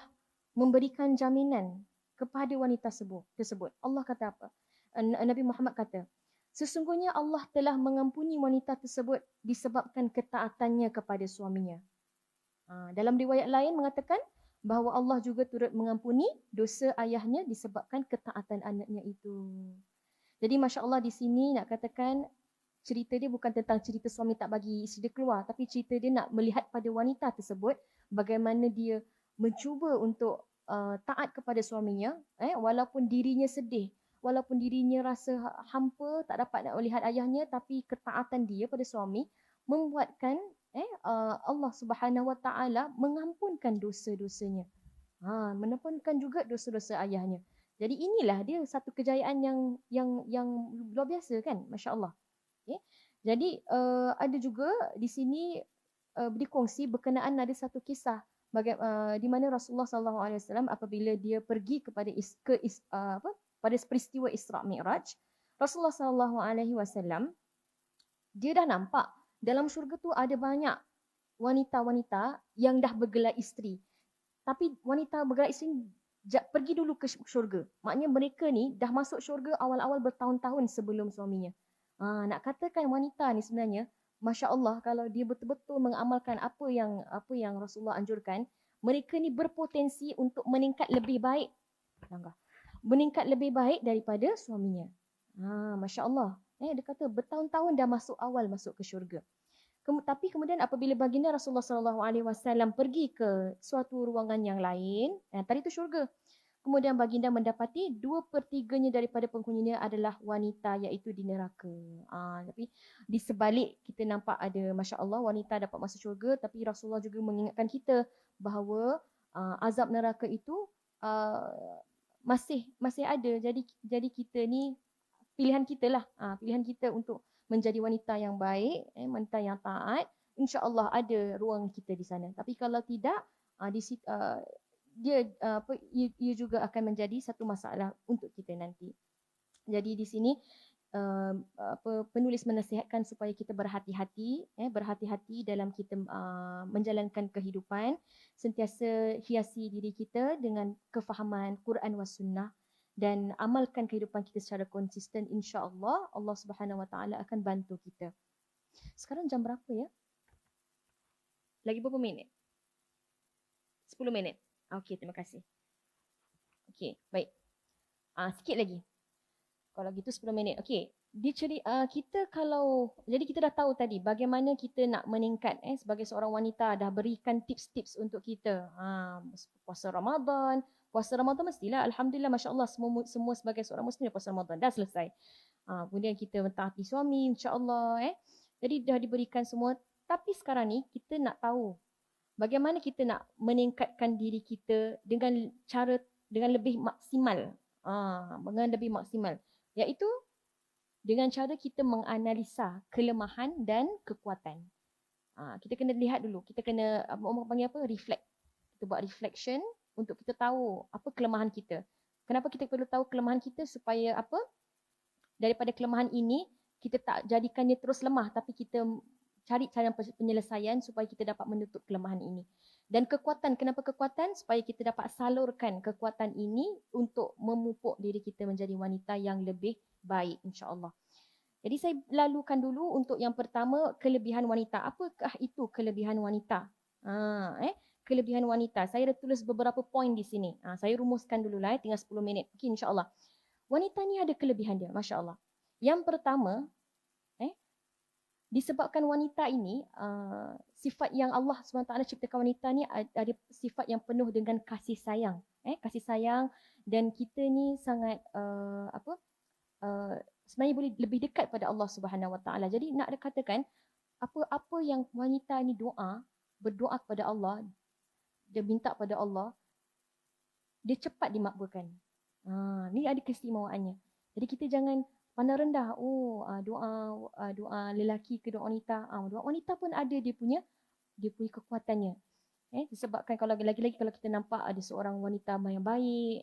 memberikan jaminan kepada wanita tersebut. Allah kata apa? Nabi Muhammad kata, sesungguhnya Allah telah mengampuni wanita tersebut disebabkan ketaatannya kepada suaminya. Dalam riwayat lain mengatakan bahawa Allah juga turut mengampuni dosa ayahnya disebabkan ketaatan anaknya itu. Jadi Masya Allah di sini nak katakan cerita dia bukan tentang cerita suami tak bagi isteri dia keluar, tapi cerita dia nak melihat pada wanita tersebut bagaimana dia mencuba untuk taat kepada suaminya, walaupun dirinya sedih, walaupun dirinya rasa hampa, tak dapat nak melihat ayahnya, tapi ketaatan dia pada suami membuatkan Allah Subhanahu Wa Taala mengampunkan dosa-dosanya. Menampunkan juga dosa-dosa ayahnya. Jadi inilah dia satu kejayaan yang luar biasa kan, masya-Allah. Jadi ada juga di sini dikongsi berkenaan ada satu kisah di mana Rasulullah SAW apabila dia pergi pada peristiwa Isra Mi'raj, Rasulullah SAW dia dah nampak dalam syurga tu ada banyak wanita-wanita yang dah bergelar isteri. Tapi wanita bergelar isteri pergi dulu ke syurga. Maknanya mereka ni dah masuk syurga awal-awal bertahun-tahun sebelum suaminya. Nak katakan wanita ni sebenarnya Masya Allah, kalau dia betul-betul mengamalkan apa yang Rasulullah anjurkan, mereka ni berpotensi untuk meningkat lebih baik. Meningkat lebih baik daripada suaminya. Masya Allah. Dia kata bertahun-tahun dah masuk ke syurga. Tapi kemudian apabila baginda Rasulullah SAW pergi ke suatu ruangan yang lain, tadi itu syurga. Kemudian baginda mendapati 2/3 daripada penghuninya adalah wanita, iaitu di neraka. Tapi di sebalik kita nampak ada Masya Allah wanita dapat masuk syurga, tapi Rasulullah juga mengingatkan kita bahawa azab neraka itu masih ada. Jadi kita ni pilihan kita lah. Pilihan kita untuk menjadi wanita yang baik, wanita yang taat. InsyaAllah ada ruang kita di sana. Tapi kalau tidak, ia juga akan menjadi satu masalah untuk kita nanti. Jadi di sini penulis menasihatkan supaya kita berhati-hati dalam kita menjalankan kehidupan, sentiasa hiasi diri kita dengan kefahaman Quran was sunnah dan amalkan kehidupan kita secara konsisten. InsyaAllah Allah Subhanahu Wa Taala akan bantu kita. Sekarang jam berapa ya? Lagi berapa minit? 10 minit. Okey, terima kasih. Okey, baik. Sikit lagi. Kalau gitu 10 minit. Okey. Jadi kita dah tahu tadi bagaimana kita nak meningkat sebagai seorang wanita, dah berikan tips-tips untuk kita. Puasa Ramadan mestilah alhamdulillah masya-Allah semua sebagai seorang muslim puasa Ramadan dah selesai. Kemudian kita mentaati suami, insya-Allah Jadi dah diberikan semua. Tapi sekarang ni kita nak tahu bagaimana kita nak meningkatkan diri kita dengan lebih maksimal. Dengan lebih maksimal. Iaitu dengan cara kita menganalisa kelemahan dan kekuatan. Kita kena lihat dulu. Kita kena, orang panggil apa? Reflect. Kita buat reflection untuk kita tahu apa kelemahan kita. Kenapa kita perlu tahu kelemahan kita? Supaya apa? Daripada kelemahan ini, kita tak jadikannya terus lemah, tapi kita cari cara penyelesaian supaya kita dapat menutup kelemahan ini. Dan kekuatan, kenapa kekuatan? Supaya kita dapat salurkan kekuatan ini untuk memupuk diri kita menjadi wanita yang lebih baik, insya-Allah. Jadi saya lalukan dulu untuk yang pertama, kelebihan wanita. Apakah itu kelebihan wanita? Kelebihan wanita. Saya dah tulis beberapa poin di sini. Saya rumuskan dulu lah, tinggal 10 minit. Okey, insya-Allah. Wanita ni ada kelebihan dia, masya-Allah. Yang pertama, disebabkan wanita ini, sifat yang Allah SWT ciptakan wanita ni ada sifat yang penuh dengan kasih sayang. Kasih sayang, dan kita ni sangat sebenarnya boleh lebih dekat pada Allah SWT. Jadi nak katakan, apa yang wanita ni berdoa kepada Allah, dia minta pada Allah, dia cepat dimakbulkan. Ni ada keistimewaannya. Jadi kita jangan pandang rendah. Doa lelaki ke doa wanita. Doa wanita pun ada dia punya kekuatannya. Disebabkan kalau lagi-lagi kalau kita nampak ada seorang wanita yang baik,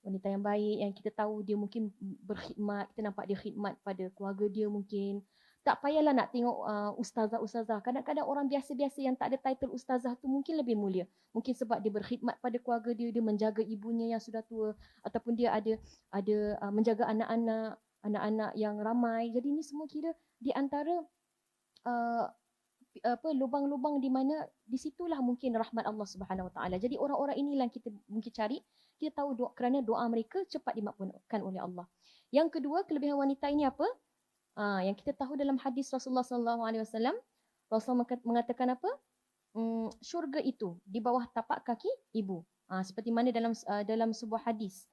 wanita yang baik yang kita tahu dia mungkin berkhidmat, kita nampak dia khidmat pada keluarga dia mungkin. Tak payahlah nak tengok ustazah-ustazah. Kadang-kadang orang biasa-biasa yang tak ada title ustazah tu mungkin lebih mulia. Mungkin sebab dia berkhidmat pada keluarga dia, dia menjaga ibunya yang sudah tua, ataupun dia ada menjaga anak-anak yang ramai. Jadi ni semua kira di antara lubang-lubang di mana di situlah mungkin rahmat Allah Subhanahu Wa Taala. Jadi orang-orang inilah yang kita mungkin cari, kita tahu kerana doa mereka cepat dimakbulkan oleh Allah. Yang kedua, kelebihan wanita ini apa? Yang kita tahu dalam hadis Rasulullah SAW, Rasulullah mengatakan apa? Syurga itu di bawah tapak kaki ibu. Seperti mana dalam sebuah hadis,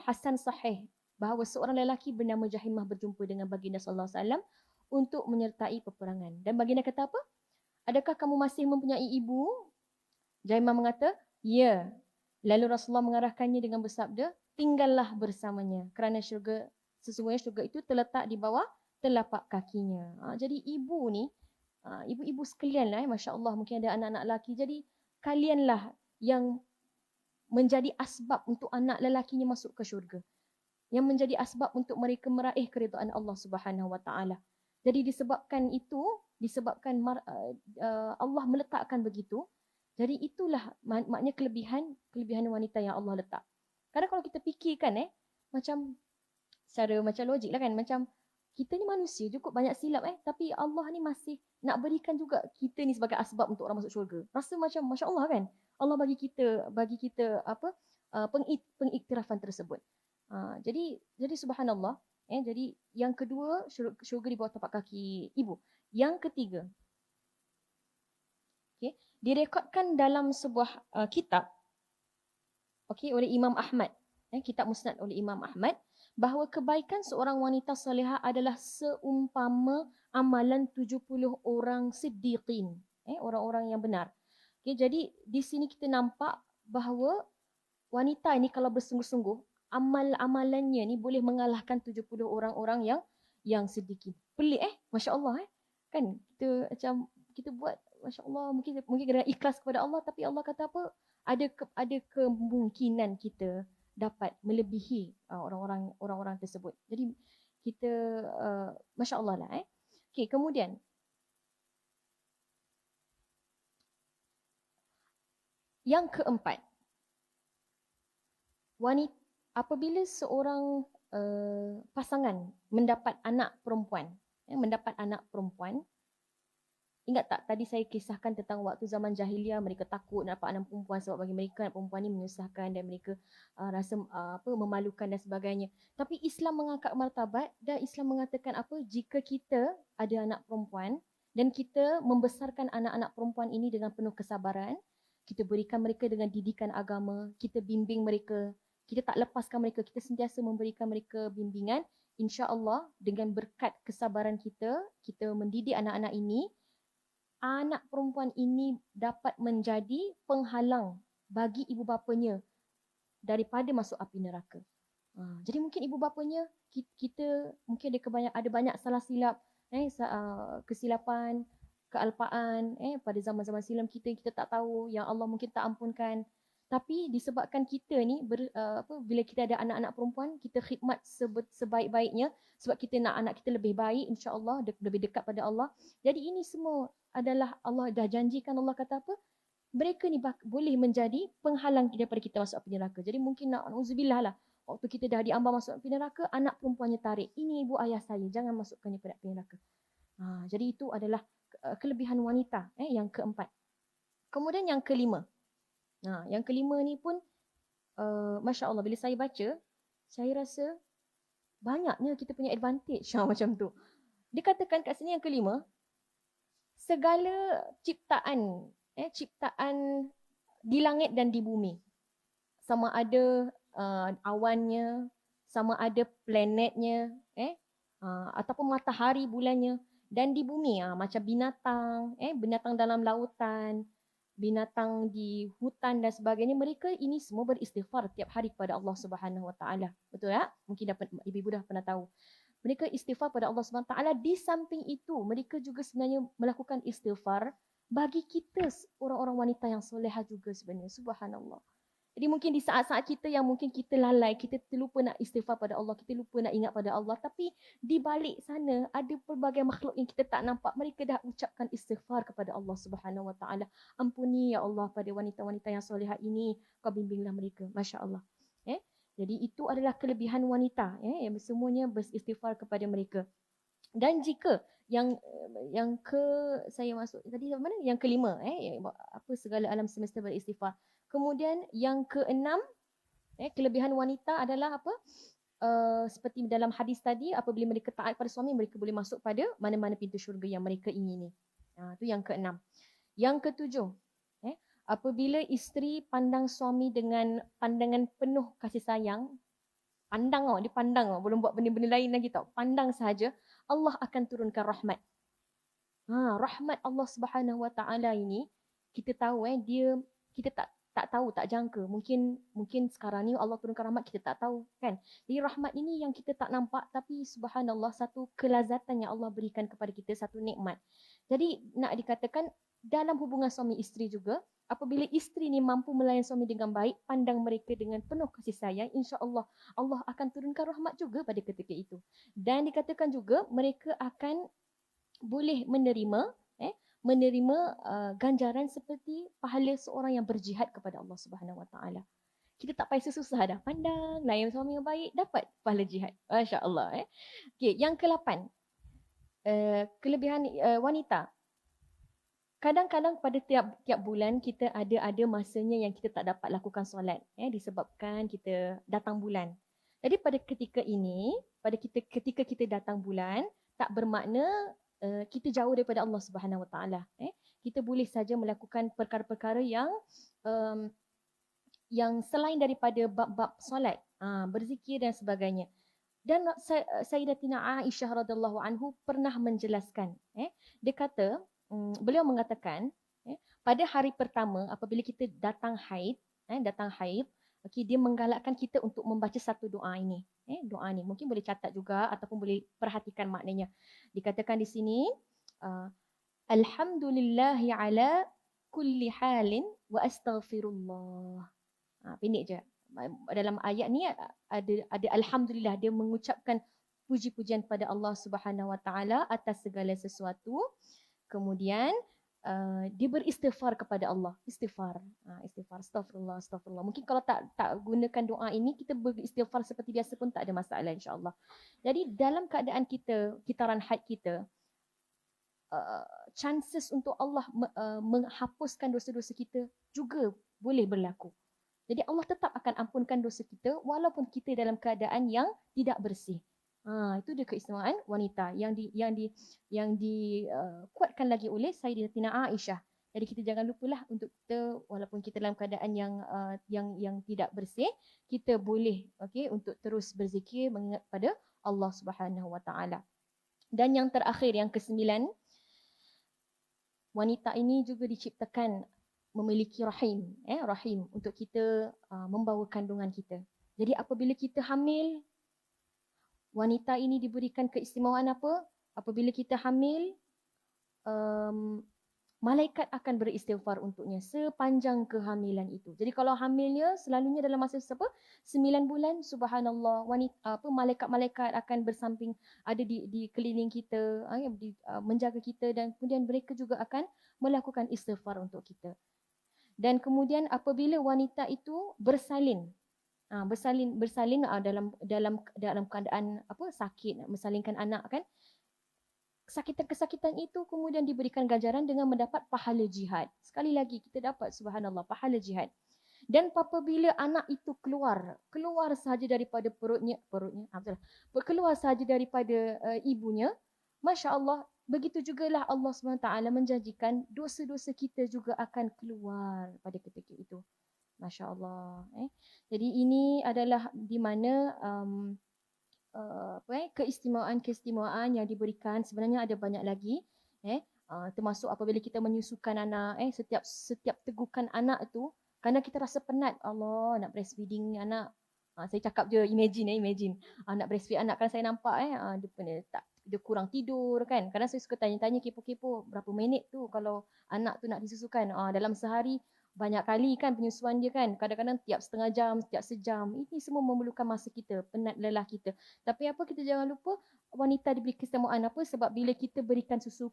Hasan sahih, bahawa seorang lelaki bernama Jahimah berjumpa dengan baginda SAW untuk menyertai peperangan. Dan baginda kata apa? Adakah kamu masih mempunyai ibu? Jahimah mengata, ya. Lalu Rasulullah mengarahkannya dengan bersabda, tinggallah bersamanya kerana sesungguhnya syurga itu terletak di bawah telapak kakinya. Jadi ibu ni, ibu-ibu sekalian lah, Masya Allah, mungkin ada anak-anak lelaki. Jadi kalianlah yang menjadi asbab untuk anak lelakinya masuk ke syurga. Yang menjadi asbab untuk mereka meraih keridhaan Allah Subhanahu Wa Taala. Jadi disebabkan Allah meletakkan begitu. Jadi itulah maknanya kelebihan wanita yang Allah letak. Kadang kalau kita fikirkan macam secara macam logik lah kan, macam kita ni manusia cukup banyak silap tapi Allah ni masih nak berikan juga kita ni sebagai asbab untuk orang masuk syurga. Rasa macam Masya Allah kan, Allah bagi kita pengiktirafan tersebut. Jadi subhanallah. Jadi yang kedua, syurga di bawah tapak kaki ibu. Yang ketiga, direkodkan dalam sebuah kitab oleh Imam Ahmad, kitab Musnad oleh Imam Ahmad, bahawa kebaikan seorang wanita salihah adalah seumpama amalan 70 orang siddiqin, orang-orang yang benar. Jadi di sini kita nampak bahawa wanita ini kalau bersungguh-sungguh, amalannya ni boleh mengalahkan 70 orang-orang yang siddiqin. Pelik Masya Allah kan, kita buat Masya Allah, mungkin kerana ikhlas kepada Allah, tapi Allah kata apa? Ada kemungkinan kita dapat melebihi orang-orang tersebut. Jadi kita Masya Allah lah. Okay, kemudian yang keempat, apabila seorang pasangan mendapat anak perempuan, ingat tak tadi saya kisahkan tentang waktu zaman jahiliah, mereka takut nak dapat anak perempuan sebab bagi mereka anak perempuan ni menyusahkan dan mereka rasa memalukan dan sebagainya. Tapi Islam mengangkat martabat dan Islam mengatakan apa? Jika kita ada anak perempuan dan kita membesarkan anak-anak perempuan ini dengan penuh kesabaran, kita berikan mereka dengan didikan agama, kita bimbing mereka, kita tak lepaskan mereka, kita sentiasa memberikan mereka bimbingan. InsyaAllah dengan berkat kesabaran kita, kita mendidik anak-anak ini, anak perempuan ini dapat menjadi penghalang bagi ibu bapanya daripada masuk api neraka. Jadi mungkin ibu bapanya, kita mungkin ada banyak salah silap, kesilapan, kealpaan pada zaman-zaman silam kita tak tahu, yang Allah mungkin tak ampunkan. Tapi disebabkan kita ni bila kita ada anak-anak perempuan, kita khidmat sebaik-baiknya sebab kita nak anak kita lebih baik, insya-Allah lebih dekat pada Allah. Jadi ini semua adalah Allah dah janjikan. Allah kata apa? Mereka ni boleh menjadi penghalang daripada kita masuk api neraka. Jadi mungkin na'udzubillah lah, waktu kita dah diambang masuk api neraka, anak perempuannya tarik, ini ibu ayah saya, jangan masukkannya pada api neraka. Jadi itu adalah kelebihan wanita yang keempat. Kemudian yang kelima. Yang kelima ni pun Masya Allah, bila saya baca, saya rasa banyaknya kita punya advantage macam tu. Dia katakan kat sini yang kelima, segala ciptaan di langit dan di bumi, sama ada awannya, sama ada planetnya, ataupun matahari, bulannya, dan di bumi macam binatang, binatang dalam lautan, binatang di hutan dan sebagainya, mereka ini semua beristighfar tiap hari kepada Allah Subhanahu Wa Taala. Betul tak? Mungkin ibu dah pernah tahu. Mereka istighfar pada Allah Subhanahu Wa Taala. Di samping itu, mereka juga sebenarnya melakukan istighfar bagi kita orang-orang wanita yang solehah juga sebenarnya. Subhanallah. Jadi mungkin di saat-saat kita yang mungkin kita lalai, kita terlupa nak istighfar pada Allah, kita lupa nak ingat pada Allah, tapi di balik sana ada pelbagai makhluk yang kita tak nampak, mereka dah ucapkan istighfar kepada Allah Subhanahu Wa Taala. Ampuni ya Allah pada wanita-wanita yang solehah ini, kau bimbinglah mereka. Masya-Allah. Jadi itu adalah kelebihan wanita, yang semuanya beristighfar kepada mereka. Dan jika yang saya masuk tadi mana? Yang kelima, apa segala alam semesta beristighfar. Kemudian yang keenam, kelebihan wanita adalah apa? Seperti dalam hadis tadi, apabila mereka taat pada suami, mereka boleh masuk pada mana-mana pintu syurga yang mereka ingini. Itu yang keenam. Yang ketujuh, apabila isteri pandang suami dengan pandangan penuh kasih sayang, dia pandang, belum buat benda-benda lain lagi tau, pandang sahaja, Allah akan turunkan rahmat. Rahmat Allah Subhanahu Wa Taala ini, kita tahu kita tak tahu, tak jangka. Mungkin sekarang ni Allah turunkan rahmat, kita tak tahu kan. Jadi rahmat ini yang kita tak nampak, tapi subhanallah, satu kelazatan yang Allah berikan kepada kita, satu nikmat. Jadi nak dikatakan dalam hubungan suami isteri juga, apabila isteri ni mampu melayan suami dengan baik, pandang mereka dengan penuh kasih sayang, insya-Allah Allah akan turunkan rahmat juga pada ketika itu. Dan dikatakan juga mereka akan boleh menerima ganjaran seperti pahala seorang yang berjihad kepada Allah Subhanahu Wa Taala. Kita tak payah susah dah, pandang layan suami yang baik, dapat pahala jihad. Masya-Allah. Okey, yang ke-8. Kelebihan wanita. Kadang-kadang pada tiap bulan kita ada masanya yang kita tak dapat lakukan solat, disebabkan kita datang bulan. Jadi pada ketika ini, ketika kita datang bulan, tak bermakna kita jauh daripada Allah Subhanahu Wa Taala. Kita boleh saja melakukan perkara-perkara yang selain daripada bab-bab solat, berzikir dan sebagainya. Dan Sayyidatina Aisyah radhiyallahu anhu pernah menjelaskan, dia kata, beliau mengatakan, pada hari pertama apabila kita datang haid, dia menggalakkan kita untuk membaca satu doa ini. Doa ni mungkin boleh catat juga ataupun boleh perhatikan maknanya. Dikatakan di sini, alhamdulillahi ala kulli halin wa astaghfirullah. Pendek je. Dalam ayat ni ada alhamdulillah, dia mengucapkan puji-pujian pada Allah Subhanahu Wa Taala atas segala sesuatu. Kemudian dia beristighfar kepada Allah. Istighfar, astagfirullah. Mungkin kalau tak gunakan doa ini, kita beristighfar seperti biasa pun tak ada masalah, insya-Allah. Jadi dalam keadaan kitaran haid kita, chances untuk Allah menghapuskan dosa-dosa kita juga boleh berlaku. Jadi Allah tetap akan ampunkan dosa kita walaupun kita dalam keadaan yang tidak bersih. Itu dia keistimewaan wanita yang dikuatkan lagi oleh Sayyidatina Aisyah. Jadi kita jangan lupalah untuk kita, walaupun kita dalam keadaan yang tidak bersih, kita boleh untuk terus berzikir mengingat pada Allah Subhanahu Wa Taala. Dan yang terakhir, yang kesembilan, wanita ini juga diciptakan memiliki rahim, rahim untuk kita membawa kandungan kita. Jadi apabila kita hamil, wanita ini diberikan keistimewaan apa? Apabila kita hamil, malaikat akan beristighfar untuknya sepanjang kehamilan itu. Jadi kalau hamilnya selalunya dalam masa 9 bulan, subhanallah, malaikat-malaikat akan bersamping, ada di keliling kita, menjaga kita, dan kemudian mereka juga akan melakukan istighfar untuk kita. Dan kemudian apabila wanita itu bersalin dalam keadaan sakit, bersalinkan anak kan, kesakitan itu kemudian diberikan ganjaran dengan mendapat pahala jihad. Sekali lagi kita dapat, subhanallah, pahala jihad. Dan apabila anak itu keluar sahaja daripada perutnya, keluar sahaja daripada ibunya, Masya Allah, begitu jugalah Allah SWT menjanjikan dosa-dosa kita juga akan keluar pada ketika itu. Masya Allah. Jadi ini adalah di mana keistimewaan yang diberikan. Sebenarnya ada banyak lagi. Termasuk apabila kita menyusukan anak, setiap tegukan anak itu, kerana kita rasa penat, Allah nak breastfeeding anak. Saya cakap je, imagine. Nak breastfeed anak, kan saya nampak dia kurang tidur kan. Kadang saya suka tanya-tanya kepo-kepo, berapa minit tu kalau anak tu nak disusukan. Dalam sehari banyak kali kan penyusuan dia kan. Kadang-kadang tiap setengah jam, tiap sejam. Ini semua memerlukan masa kita, penat lelah kita. Tapi kita jangan lupa, wanita diberi keistimewaan apa? Sebab bila kita berikan susu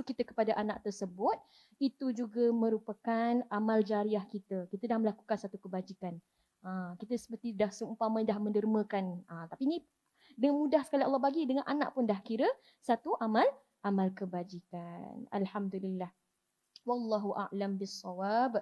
kita kepada anak tersebut, itu juga merupakan amal jariah kita. Kita dah melakukan satu kebajikan. Kita seperti dah seumpama dah mendermakan. Tapi ni dengan mudah sekali Allah bagi, dengan anak pun dah kira satu amal kebajikan. Alhamdulillah. Wallahu a'lam bissawab.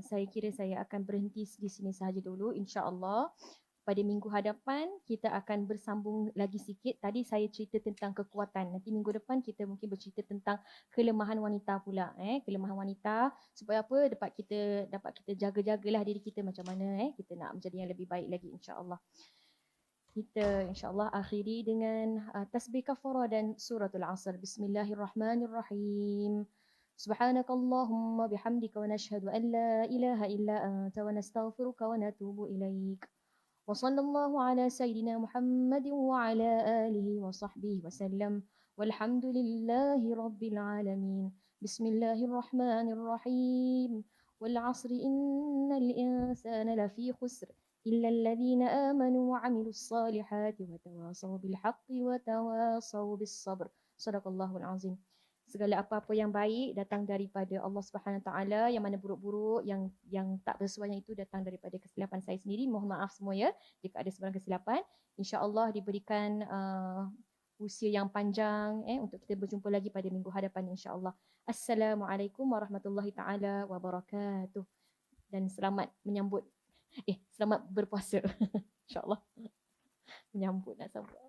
Saya kira saya akan berhenti di sini sahaja dulu, insya-Allah. Pada minggu hadapan kita akan bersambung lagi sikit. Tadi saya cerita tentang kekuatan. Nanti minggu depan kita mungkin bercerita tentang kelemahan wanita pula. Kelemahan wanita supaya apa? Dapat kita jaga-jagalah diri kita macam mana kita nak menjadi yang lebih baik lagi, insya-Allah. Kita insya-Allah akhiri dengan tasbih kafarah dan suratul Asr. Bismillahirrahmanirrahim. Subhanakallahumma bihamdika wa nashhadu an la ilaha illa anta wa nastaghfiruka wa natubu ilaik. Wa sallallahu ala sayyidina Muhammadin wa ala alihi wa sahbihi wa sallam. Walhamdulillahi rabbil alamin. Bismillahirrahmanirrahim. Wal 'asri innal insana lafi khusr. إلا الذين آمنوا وعملوا الصالحات وتواصوا بالحق وتواصوا بالصبر. Sadaqallahul azim. Segala apa-apa yang baik datang daripada Allah Subhanahu Taala, yang mana buruk-buruk yang tak bersesuaian itu datang daripada kesilapan saya sendiri. Mohon maaf semua ya jika ada sebarang kesilapan. Insya-Allah diberikan usia yang panjang untuk kita berjumpa lagi pada minggu hadapan, insya-Allah. Assalamualaikum warahmatullahi taala wabarakatuh. Dan selamat menyambut selamat berpuasa. InsyaAllah. Menyambut nak sambut.